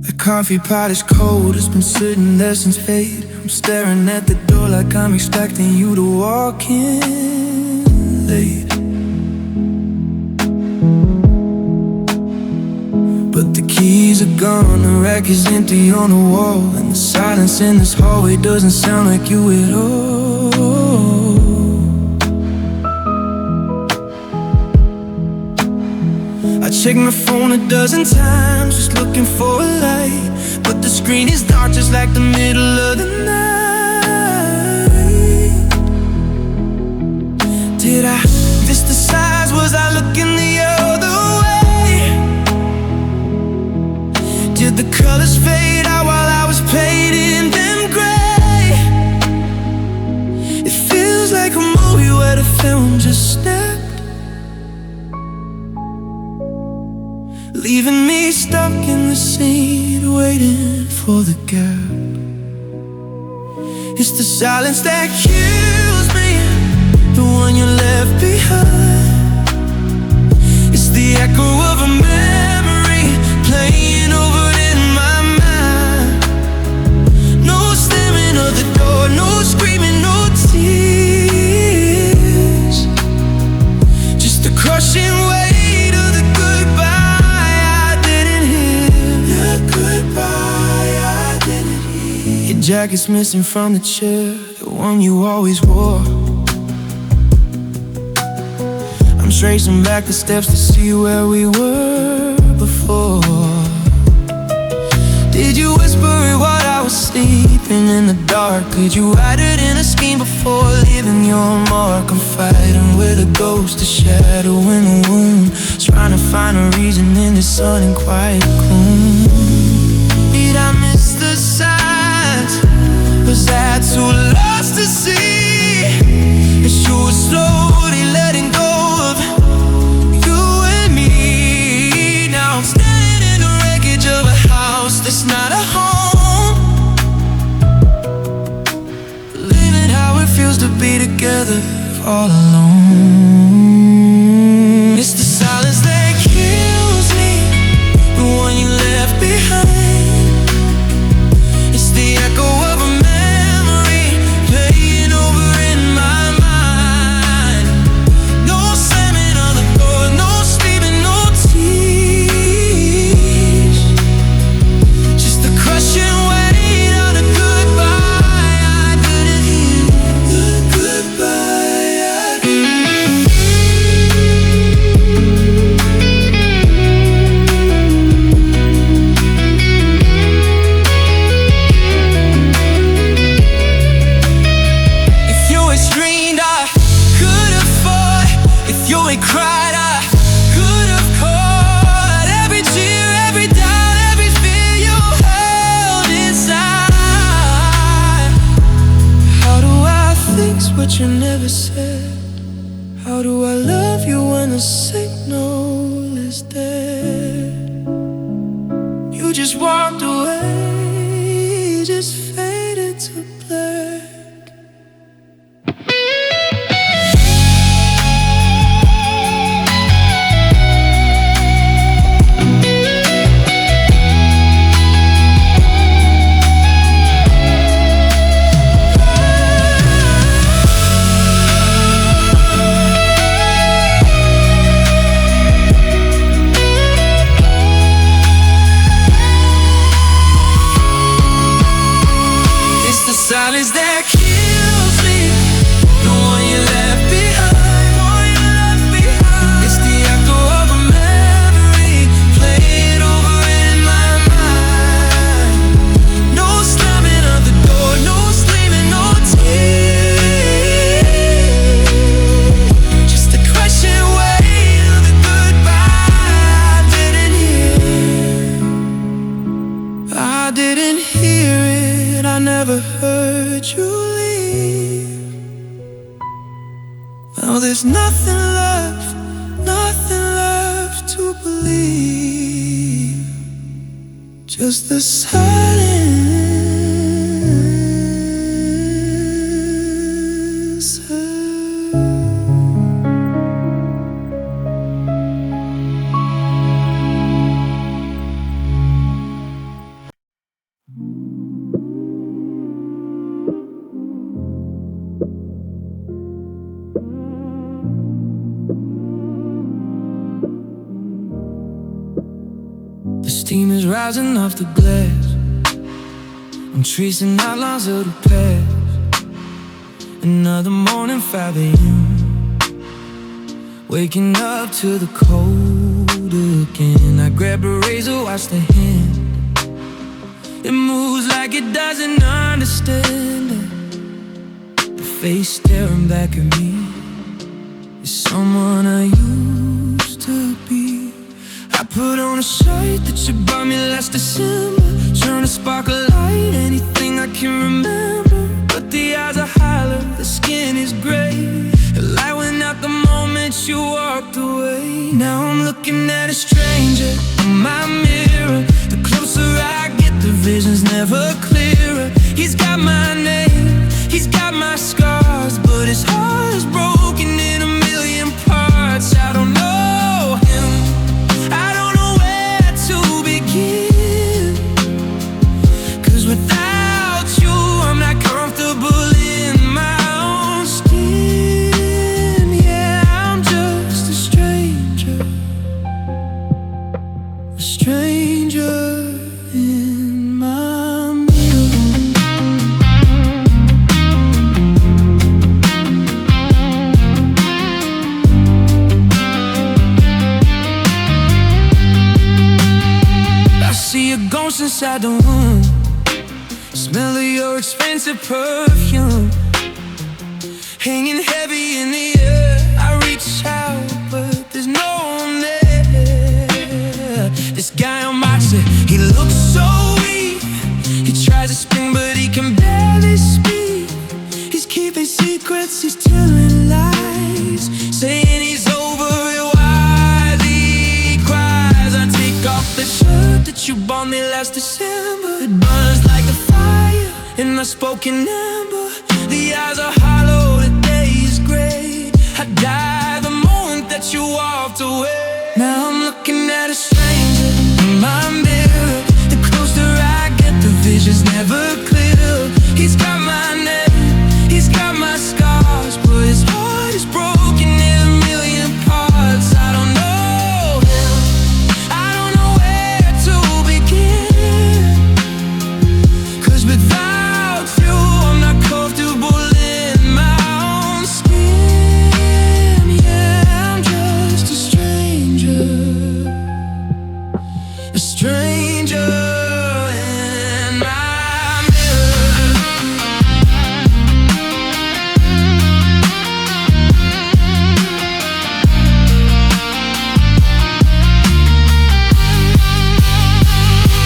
The coffee pot is cold, it's been sitting there since 8. I'm staring at the door like I'm expecting you to walk in late. But the keys are gone, the rack is empty on the wall, and the silence in this hallway doesn't sound like you at all. I checked my phone a dozen times, just looking for a light, but the screen is dark just like the middle of the night. Did I miss the signs? Was I looking the other way? Did the colors fade out while I was painting them gray? It feels like a movie where the film just snapped, leaving me stuck in the seat, waiting for the gap. It's the silence that kills me, the one you left behind. It's the echo of a memory playing over in my mind. No slamming of the door, no screaming, no tears, just the crushing weight of the goodbye. Your jacket's missing from the chair, the one you always wore. I'm tracing back the steps to see where we were before. Did you whisper it while I was sleeping in the dark? Could you write it in a scheme before leaving your mark? I'm fighting with a ghost, a shadow in a wound, trying to find a reason in this unquiet gloom. Did I miss the signs? Was I too lost to see as you were slowly letting go of you and me? Now I'm standing in the wreckage of a house that's not a home, living how it feels to be together all alone. It's the silence that kills me, the one you left behind. It's the echo of a memory playing over in my mind. No slamming on the door, no sleeping, no tears, just the crushing weight of the goodbye I didn't hear. The goodbye I didn't. If you had screamed, I could have fought. If you had cried, I could have caught every tear, every doubt, every fear you held inside. How do I fix what you never said? How do I love you when the signal is dead? You just walked away, just faded to black. It's the silence that kills me, the one you left behind. It's the echo of a memory playing over in my mind. No slamming of the door, no screaming, no tears, just the crushing weight of the goodbye I didn't hear. I didn't hear it, I never heard you leave. Now there's nothing left to believe, just the silence. reflections rising off the glass. I'm tracing outlines of the past. Another morning, 5 a.m. Waking up to the cold again. I grab a razor, watch the hand. It moves like it doesn't understand it. The face staring back at me is someone I used to be. I put on a shirt that you bought me last December, trying to spark a light, anything I can remember. But the eyes are hollow, the skin is gray. The light went out the moment you walked away. Now I'm looking at a stranger in my mirror. The closer I get, the vision's never clearer. He's got my name, he's got my scars, but his heart is broken in a million parts. I don't know him, I don't know where to begin. 'Cause without you, I'm not comfortable in my own skin. Yeah, I'm just a stranger in my mirror. I see a ghost inside the room, smell of your expensive perfume, hanging heavy in the air. I reach out, but there's no one there. This guy on my set, he looks so weak. He tries to spin, but he can barely speak. He's keeping secrets, he's telling lies, saying he's over it while he cries. I take off the shirt that you bought me last December. It burns like a fire in my spoken ember. The eyes are hollow, the day is gray. I die the moment that you walked away. Now I'm looking at a stranger in my mirror. The closer I get, the vision's never clear. He's got my name, he's got my scars, but his heart is broken in a million parts. I don't know him, I don't know where to begin. 'Cause without you, I'm not comfortable in my own skin. Yeah, I'm just a stranger in my mirror.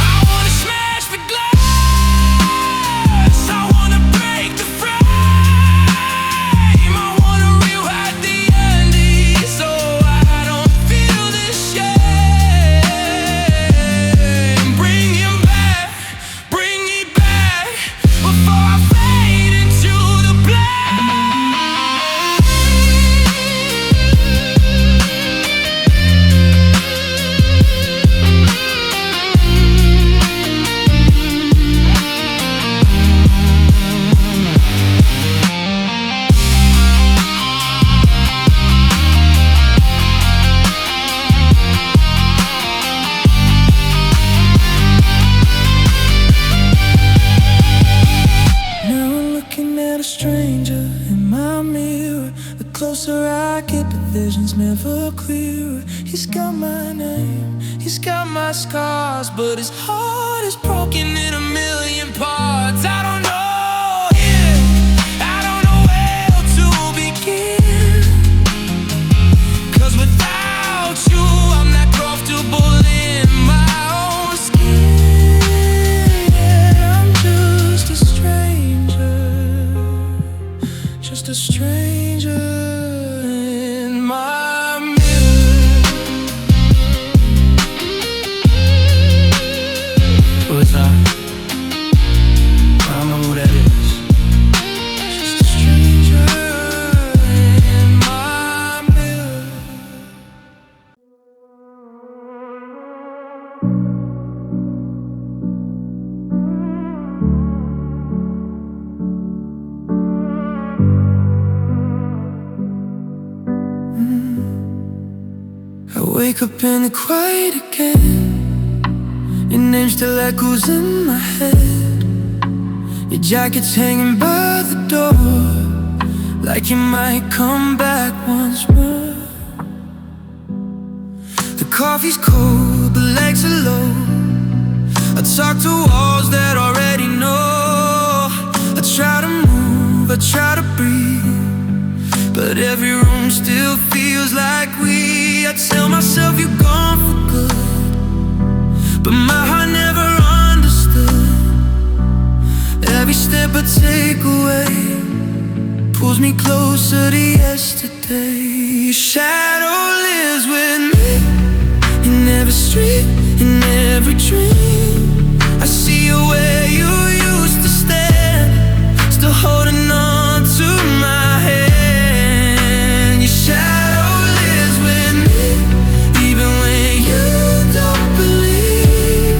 I wanna smash the glass, I wanna break the frame, I wanna rewrite the ending so I don't feel this shame. Bring him back, bring me back, before I fade into the black. Now I'm looking at a stranger in my mirror. The closer I get, the vision's never clearer. He's got my name, he's got my scars, but his heart is broken in a million parts. I don't know him, I don't know where to begin. 'Cause without you, I'm not comfortable in my own skin. Yeah, I'm just a stranger in my mirror. What's up? I don't know who that is. Just a stranger in my mirror. Wake up in the quiet again, Your name still echoes in my head. Your jacket's hanging by the door, like you might come back once more. The coffee's cold, the legs are low. I talk to walls that already know. I try to move, I try to breathe, but every room still feels like I tell myself you're gone for good, but my heart never understood. Every step I take away pulls me closer to yesterday. Your shadow lives with me in every street, in every dream. I see you where you used to stand, still holding on to my hand. Your shadow lives with me, even when you don't believe.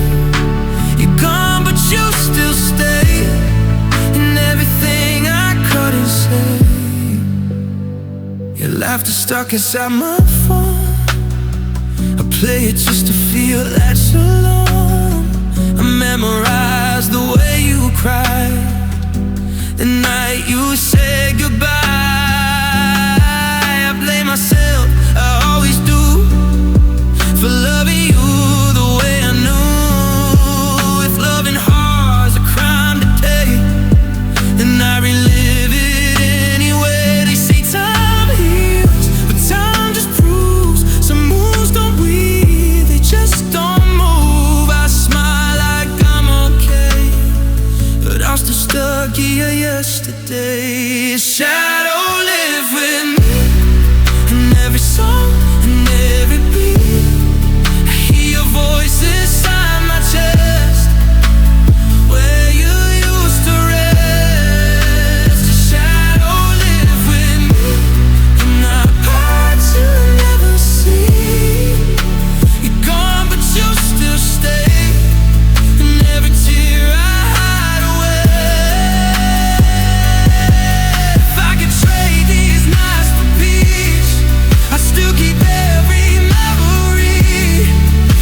You're gone, but you still stay in everything I couldn't say. Your laughter stuck inside my phone. I play it just to feel that you're alone. I memorize the way you cried the night you said goodbye. I blame myself, I always do, for loving you the way I knew. If loving hard's a crime today, then I relive it anyway. They say time heals, but time just proves some moves don't breathe, they just don't move. I smile like I'm okay, but I'm still stuck here yesterday. Shadow live with me in every song, in every beat. I hear your voice inside my chest, where you used to rest. Your shadow live with me in the parts you never see. You're gone, but you still stay in every tear I hide away. If I could trade these nights for peace, I'd still keep every memory.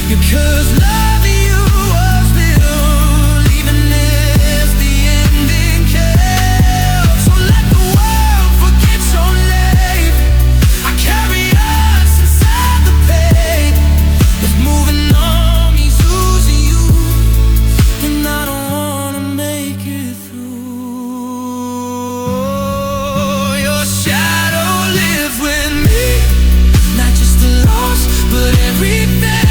Because loving you was real, even if the ending kills. So let the world forget your name. I carry us inside the pain. If moving on means losing you, then I don't wanna make it through. Your shadow live with me, not just the loss, but everything,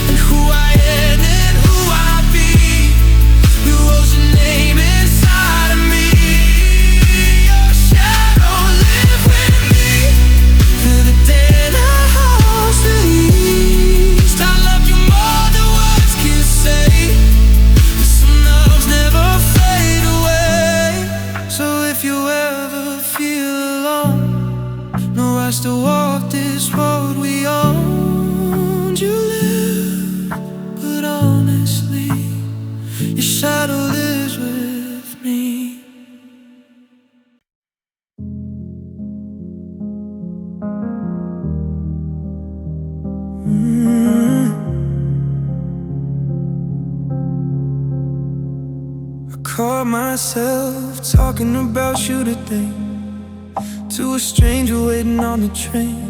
and who I am and who I'll be. You wrote your name inside of me. Your shadow live with me till the day the house released. I love you more than words can say, but some loves never fade away. So if you ever feel alone, no rush to walk this road we own. You live, but honestly, your shadow lives with me. I caught myself talking about you today to a stranger waiting on the train.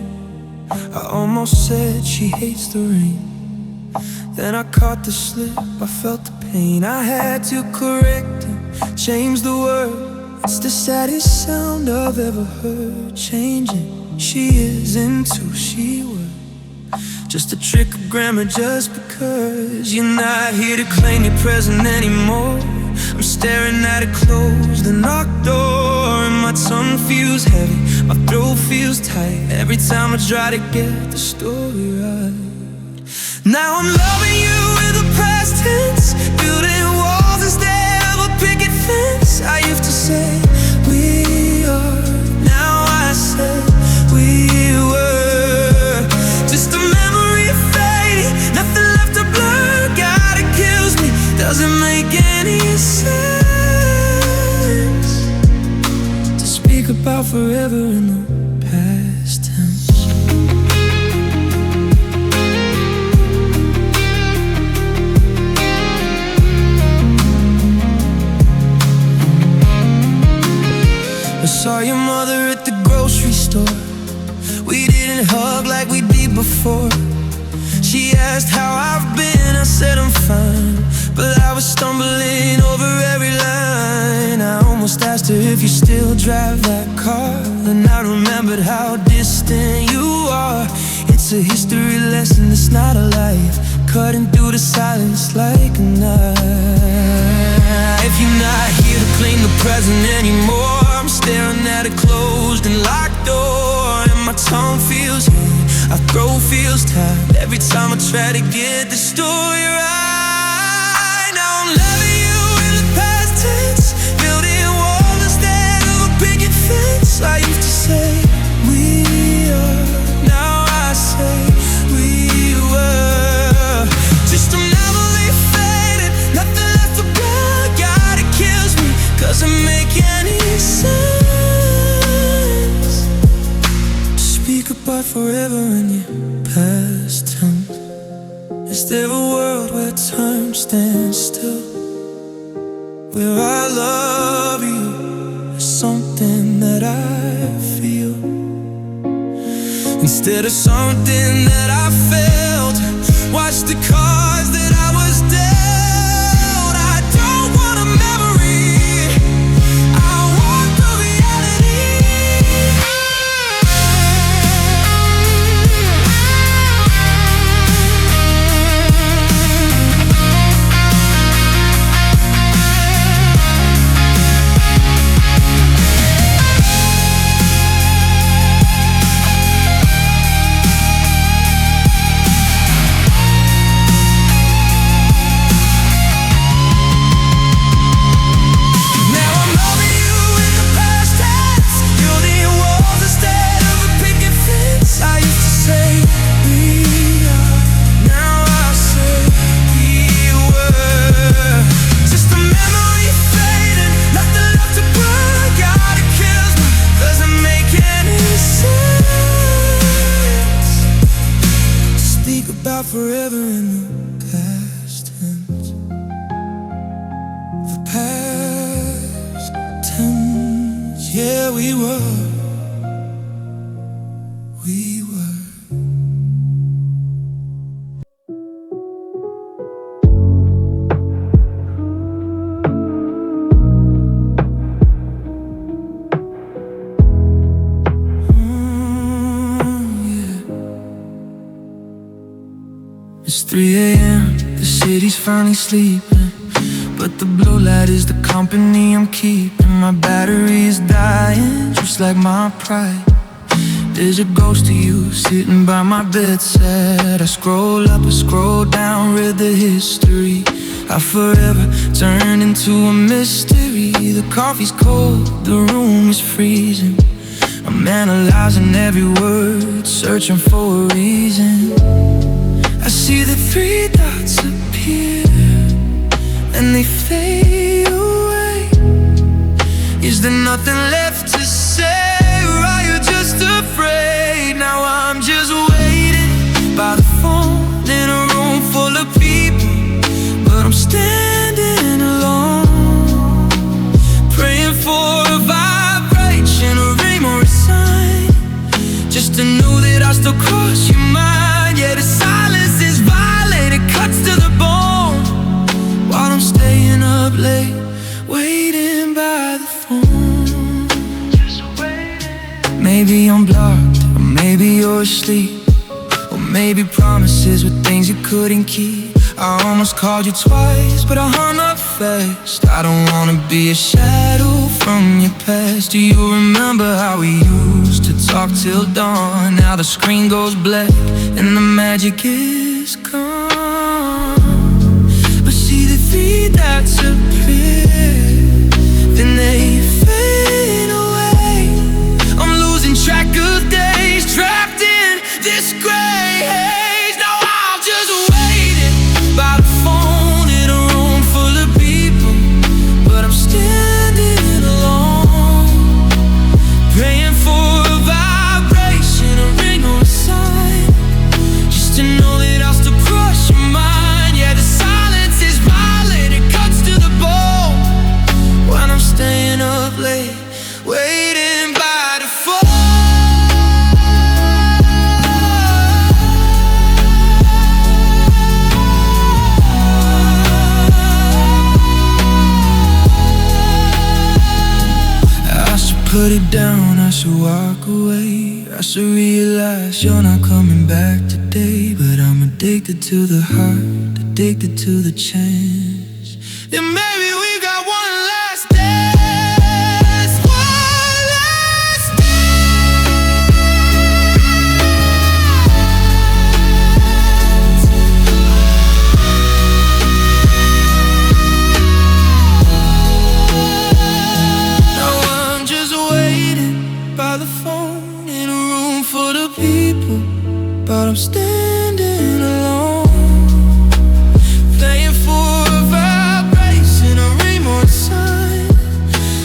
I almost said she hates the rain, then I caught the slip, I felt the pain. I had to correct and change the word. It's the saddest sound I've ever heard. Changing, she is into she were. Just a trick of grammar, just because you're not here to claim your present anymore. I'm staring at a closed and locked door, and my tongue feels heavy, my throat feels tight every time I try to get the story right. Now I'm loving you with the past tense, building walls instead of a picket fence. I used to say we are, now I say we were. Just a memory fading, nothing left to blur. God, it kills me, doesn't make any sense to speak about forever in the past tense. saw your mother at the grocery store. We didn't hug like we did before. She asked how I've been, I said I'm fine, but I was stumbling over every line. I almost asked her if you still drive that car, and I remembered how distant you are. It's a history lesson, it's not a life, cutting through the silence like a knife. If you're not here to claim the present anymore, I'm staring at a closed and locked door, and my tongue feels heavy, our throat feels tight every time I try to get the story right. Now I'm loving you in the past tense, building walls instead of a picket fence. I used to say we are, now I say we were. Just a memory faded, nothing left to blood. God, it kills me, doesn't make any sense. Speak about forever in your past tense. Is there a world where time stands still, where I love you is something that I feel, instead of something that I felt? Watch the cards that I was dealt. I don't want a memory, I want the reality. Forever in the past tense, the past tense. Yeah, we were. It's 3 a.m., the city's finally sleeping, but the blue light is the company I'm keeping. My battery is dying, just like my pride. There's a ghost of you sitting by my bedside. I scroll up, I scroll down, read the history. I forever turned into a mystery. The coffee's cold, the room is freezing. I'm analyzing every word, searching for a reason. I see the 3 dots appear, and they fade away. Is there nothing left to say, or are you just afraid? Now I'm just waiting by the phone in a room full of people, but I'm standing alone, praying for a vibration, a ring or a sign, just to know that I still cross your mind. Yeah, the silence is violent, it cuts to the bone, while I'm staying up late, waiting by the phone. Just waiting. Maybe I'm blocked, or maybe you're asleep, or maybe promises were things you couldn't keep. I almost called you twice, but I hung up fast. I don't wanna be a shadow from your past. Do you remember how we used to talk till dawn? Now the screen goes black and the magic is gone. But see the 3 dots appear, then they fade away. I'm losing track of days, trapped in this gray haze. Now I'm just waiting by the phone in a room full of people, but I'm standing alone, praying for a vibration, a ring or a sign, just to know that I'll still cry. put it down, I should walk away. I should realize you're not coming back today. But I'm addicted to the heart, addicted to the chance. Then maybe we got one last dance, one last by the phone in a room full of people, but I'm standing alone, playing for a vibration, a remote sign,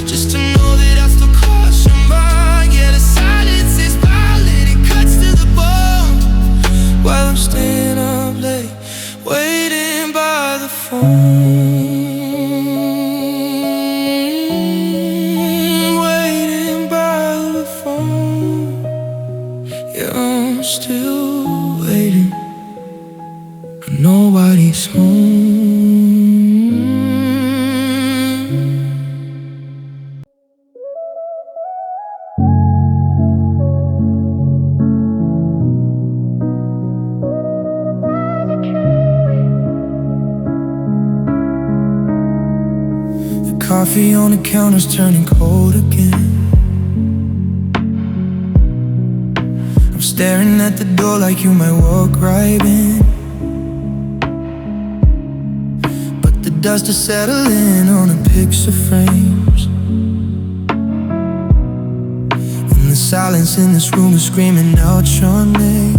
just to know that I still cross your mind. Yeah, the silence is violent, it cuts to the bone, while I'm staying up late, waiting by the phone. I'm still waiting, but nobody's home. The coffee on the counter's turning cold again. Staring at the door like you might walk right in, but the dust is settling on the picture frames, and the silence in this room is screaming out your name.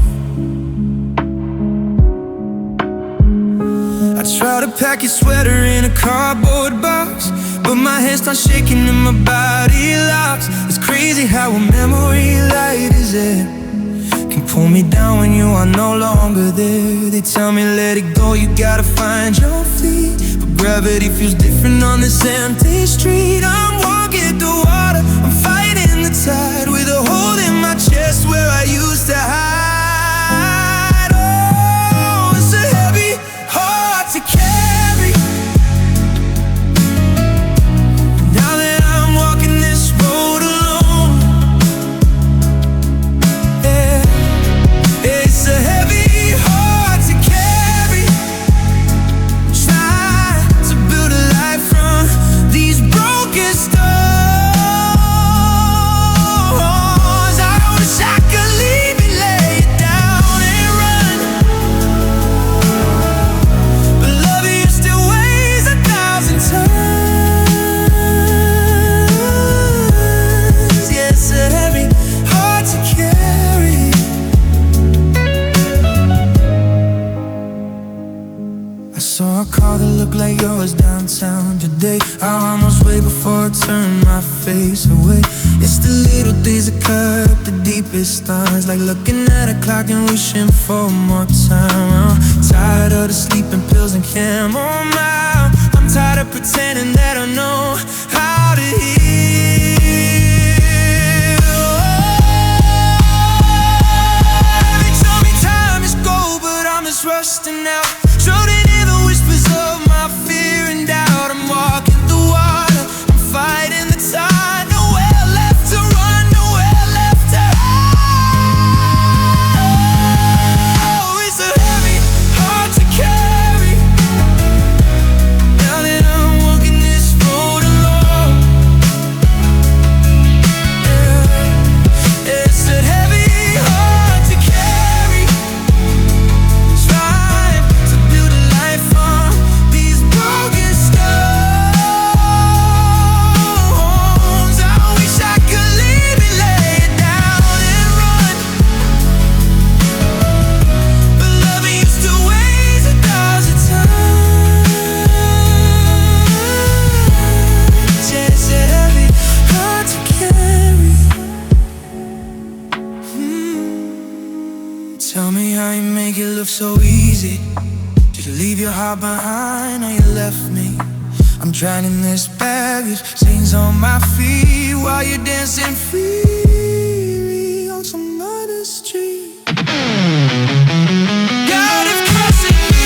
I try to pack your sweater in a cardboard box, but my hands start shaking and my body locks. It's crazy how a memory light is it can pull me down when you are no longer there. They tell me let it go, you gotta find your feet, but gravity feels different on this empty street. I'm walking through water, I'm fighting the tide, with a hole in my chest where I used to hide. Oh, it's a heavy heart to carry, now that I'm walking this road alone. Yeah. It's a heavy heart to carry, try to build a life from these broken stones. I wish I could leave it, lay it down and run, but love you still weighs 1,000 tons. Yeah, it's a heavy heart to carry. I saw a car that looked like yours downtown today. I almost wait before I turn my face away. It's the little things that cut up the deepest lines, like looking at a clock and wishing for more time. I'm tired of the sleeping pills and chamomile. I'm tired of pretending that I know how to heal. They tell me time is gold, but I'm just rusting out. Drowning in the whispers of my fear and doubt. I'm walking through water, I'm fighting the tide. Nowhere left to run, nowhere left to hide. Oh, it's a heavy heart to carry, now that I'm walking this road alone. Yeah. It's a heavy heart to carry, trying to build a life from these broken stones. I wish I could leave it, lay it down and run, but loving you still weighs 1,000 tons. Yeah, it's a heavy heart to carry. Tell me how you make it look so easy, just leave your heart behind. Now you left me, I'm drowning in this baggage, stains on my feet, while you're dancing freely on some other street. God, if cussing me,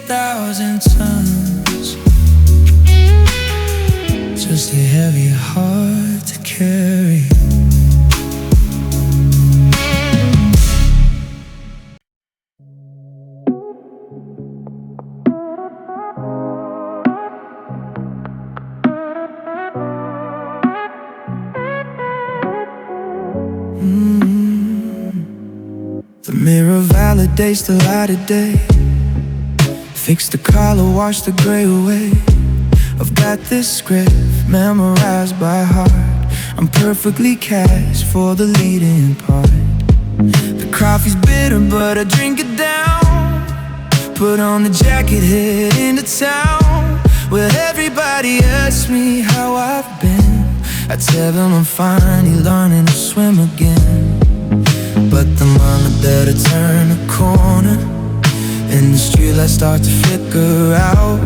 1,000 tons. Just a heavy heart to carry. The mirror validates the light of day. Fix the color, wash the gray away. I've got this script memorized by heart. I'm perfectly cast for the leading part. The coffee's bitter, but I drink it down. Put on the jacket, head into town. Well, everybody asks me how I've been. I tell them I'm finally learning to swim again. But the moment that I turn the corner and the streetlights start to flicker out,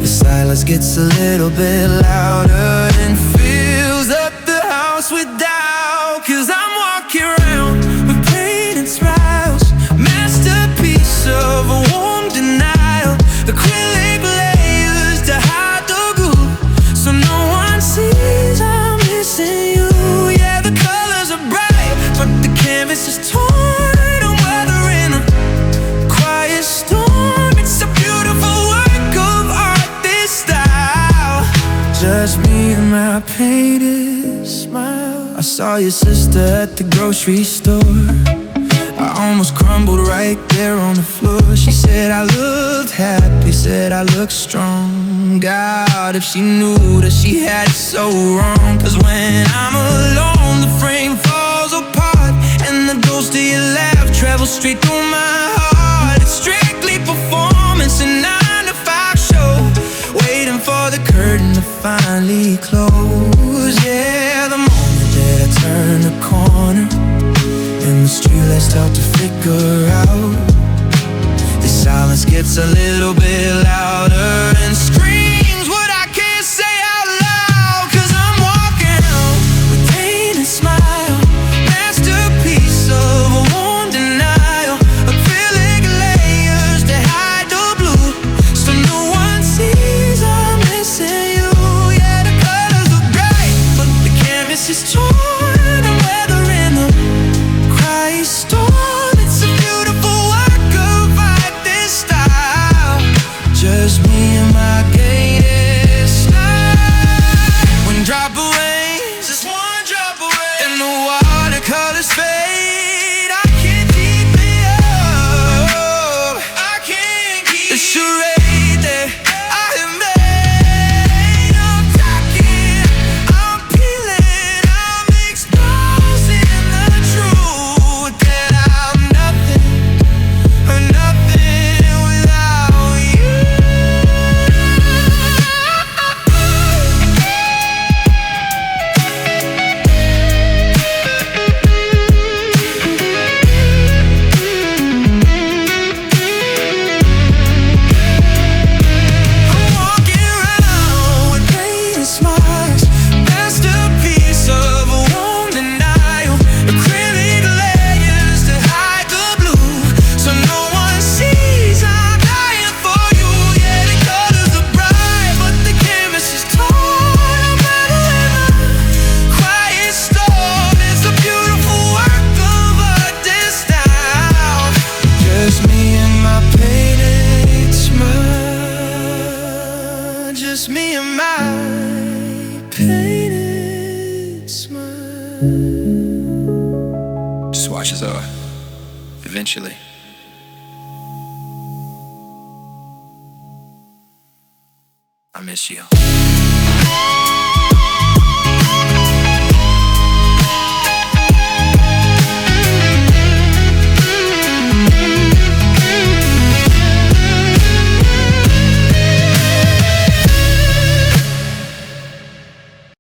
the silence gets a little bit louder and fills up the house with doubt. 'Cause I'm walking around with pain and smiles, masterpiece of a warm denial. Acrylic layers to hide the glue, so no one sees I'm missing you. Yeah, the colors are bright, but the canvas is torn. I'm weathering a quiet storm. It's a beautiful work of art, this style. Just me and my painted smile. I saw your sister at the grocery store. I almost crumbled right there on the floor. She said I looked happy, said I looked strong. God, if she knew that she had it so wrong. 'Cause when I'm alone, the frame falls apart, and the ghost of your laugh travels straight through my heart. It's strictly performance, a 9 to 5 show, waiting for the curtain to finally close. Yeah, the moment that I turn the corner and the streetlights start to flicker out, the silence gets a little bit louder and screams what I can't say out loud. 'Cause I'm walking out with pain and smile, masterpiece of a warm denial. Acrylic layers to hide the blue, so no one sees I'm missing you. Yeah, the colors are bright, but the canvas is torn. I'm weathering the quiet storm. It's a beautiful work of art, this style. Just me and my gated smile. One drop away, just one drop away, and the watercolors fade. I can't keep it up, I can't keep the charade that I have made. I'm talking, I'm peeling, I'm exposing the truth that I'm nothing, nothing without you. I'm walking around with pain and smiles, masterpiece of a warm denial. Acrylic layers to hide the blue, so no one sees I'm dying for you. Yeah, the colors are bright, but the canvas is torn. I'm battling a quiet storm. It's a beautiful work of art, this style. Just me and my painted smile. Just me and my painted smile. Just washes off eventually. I miss you.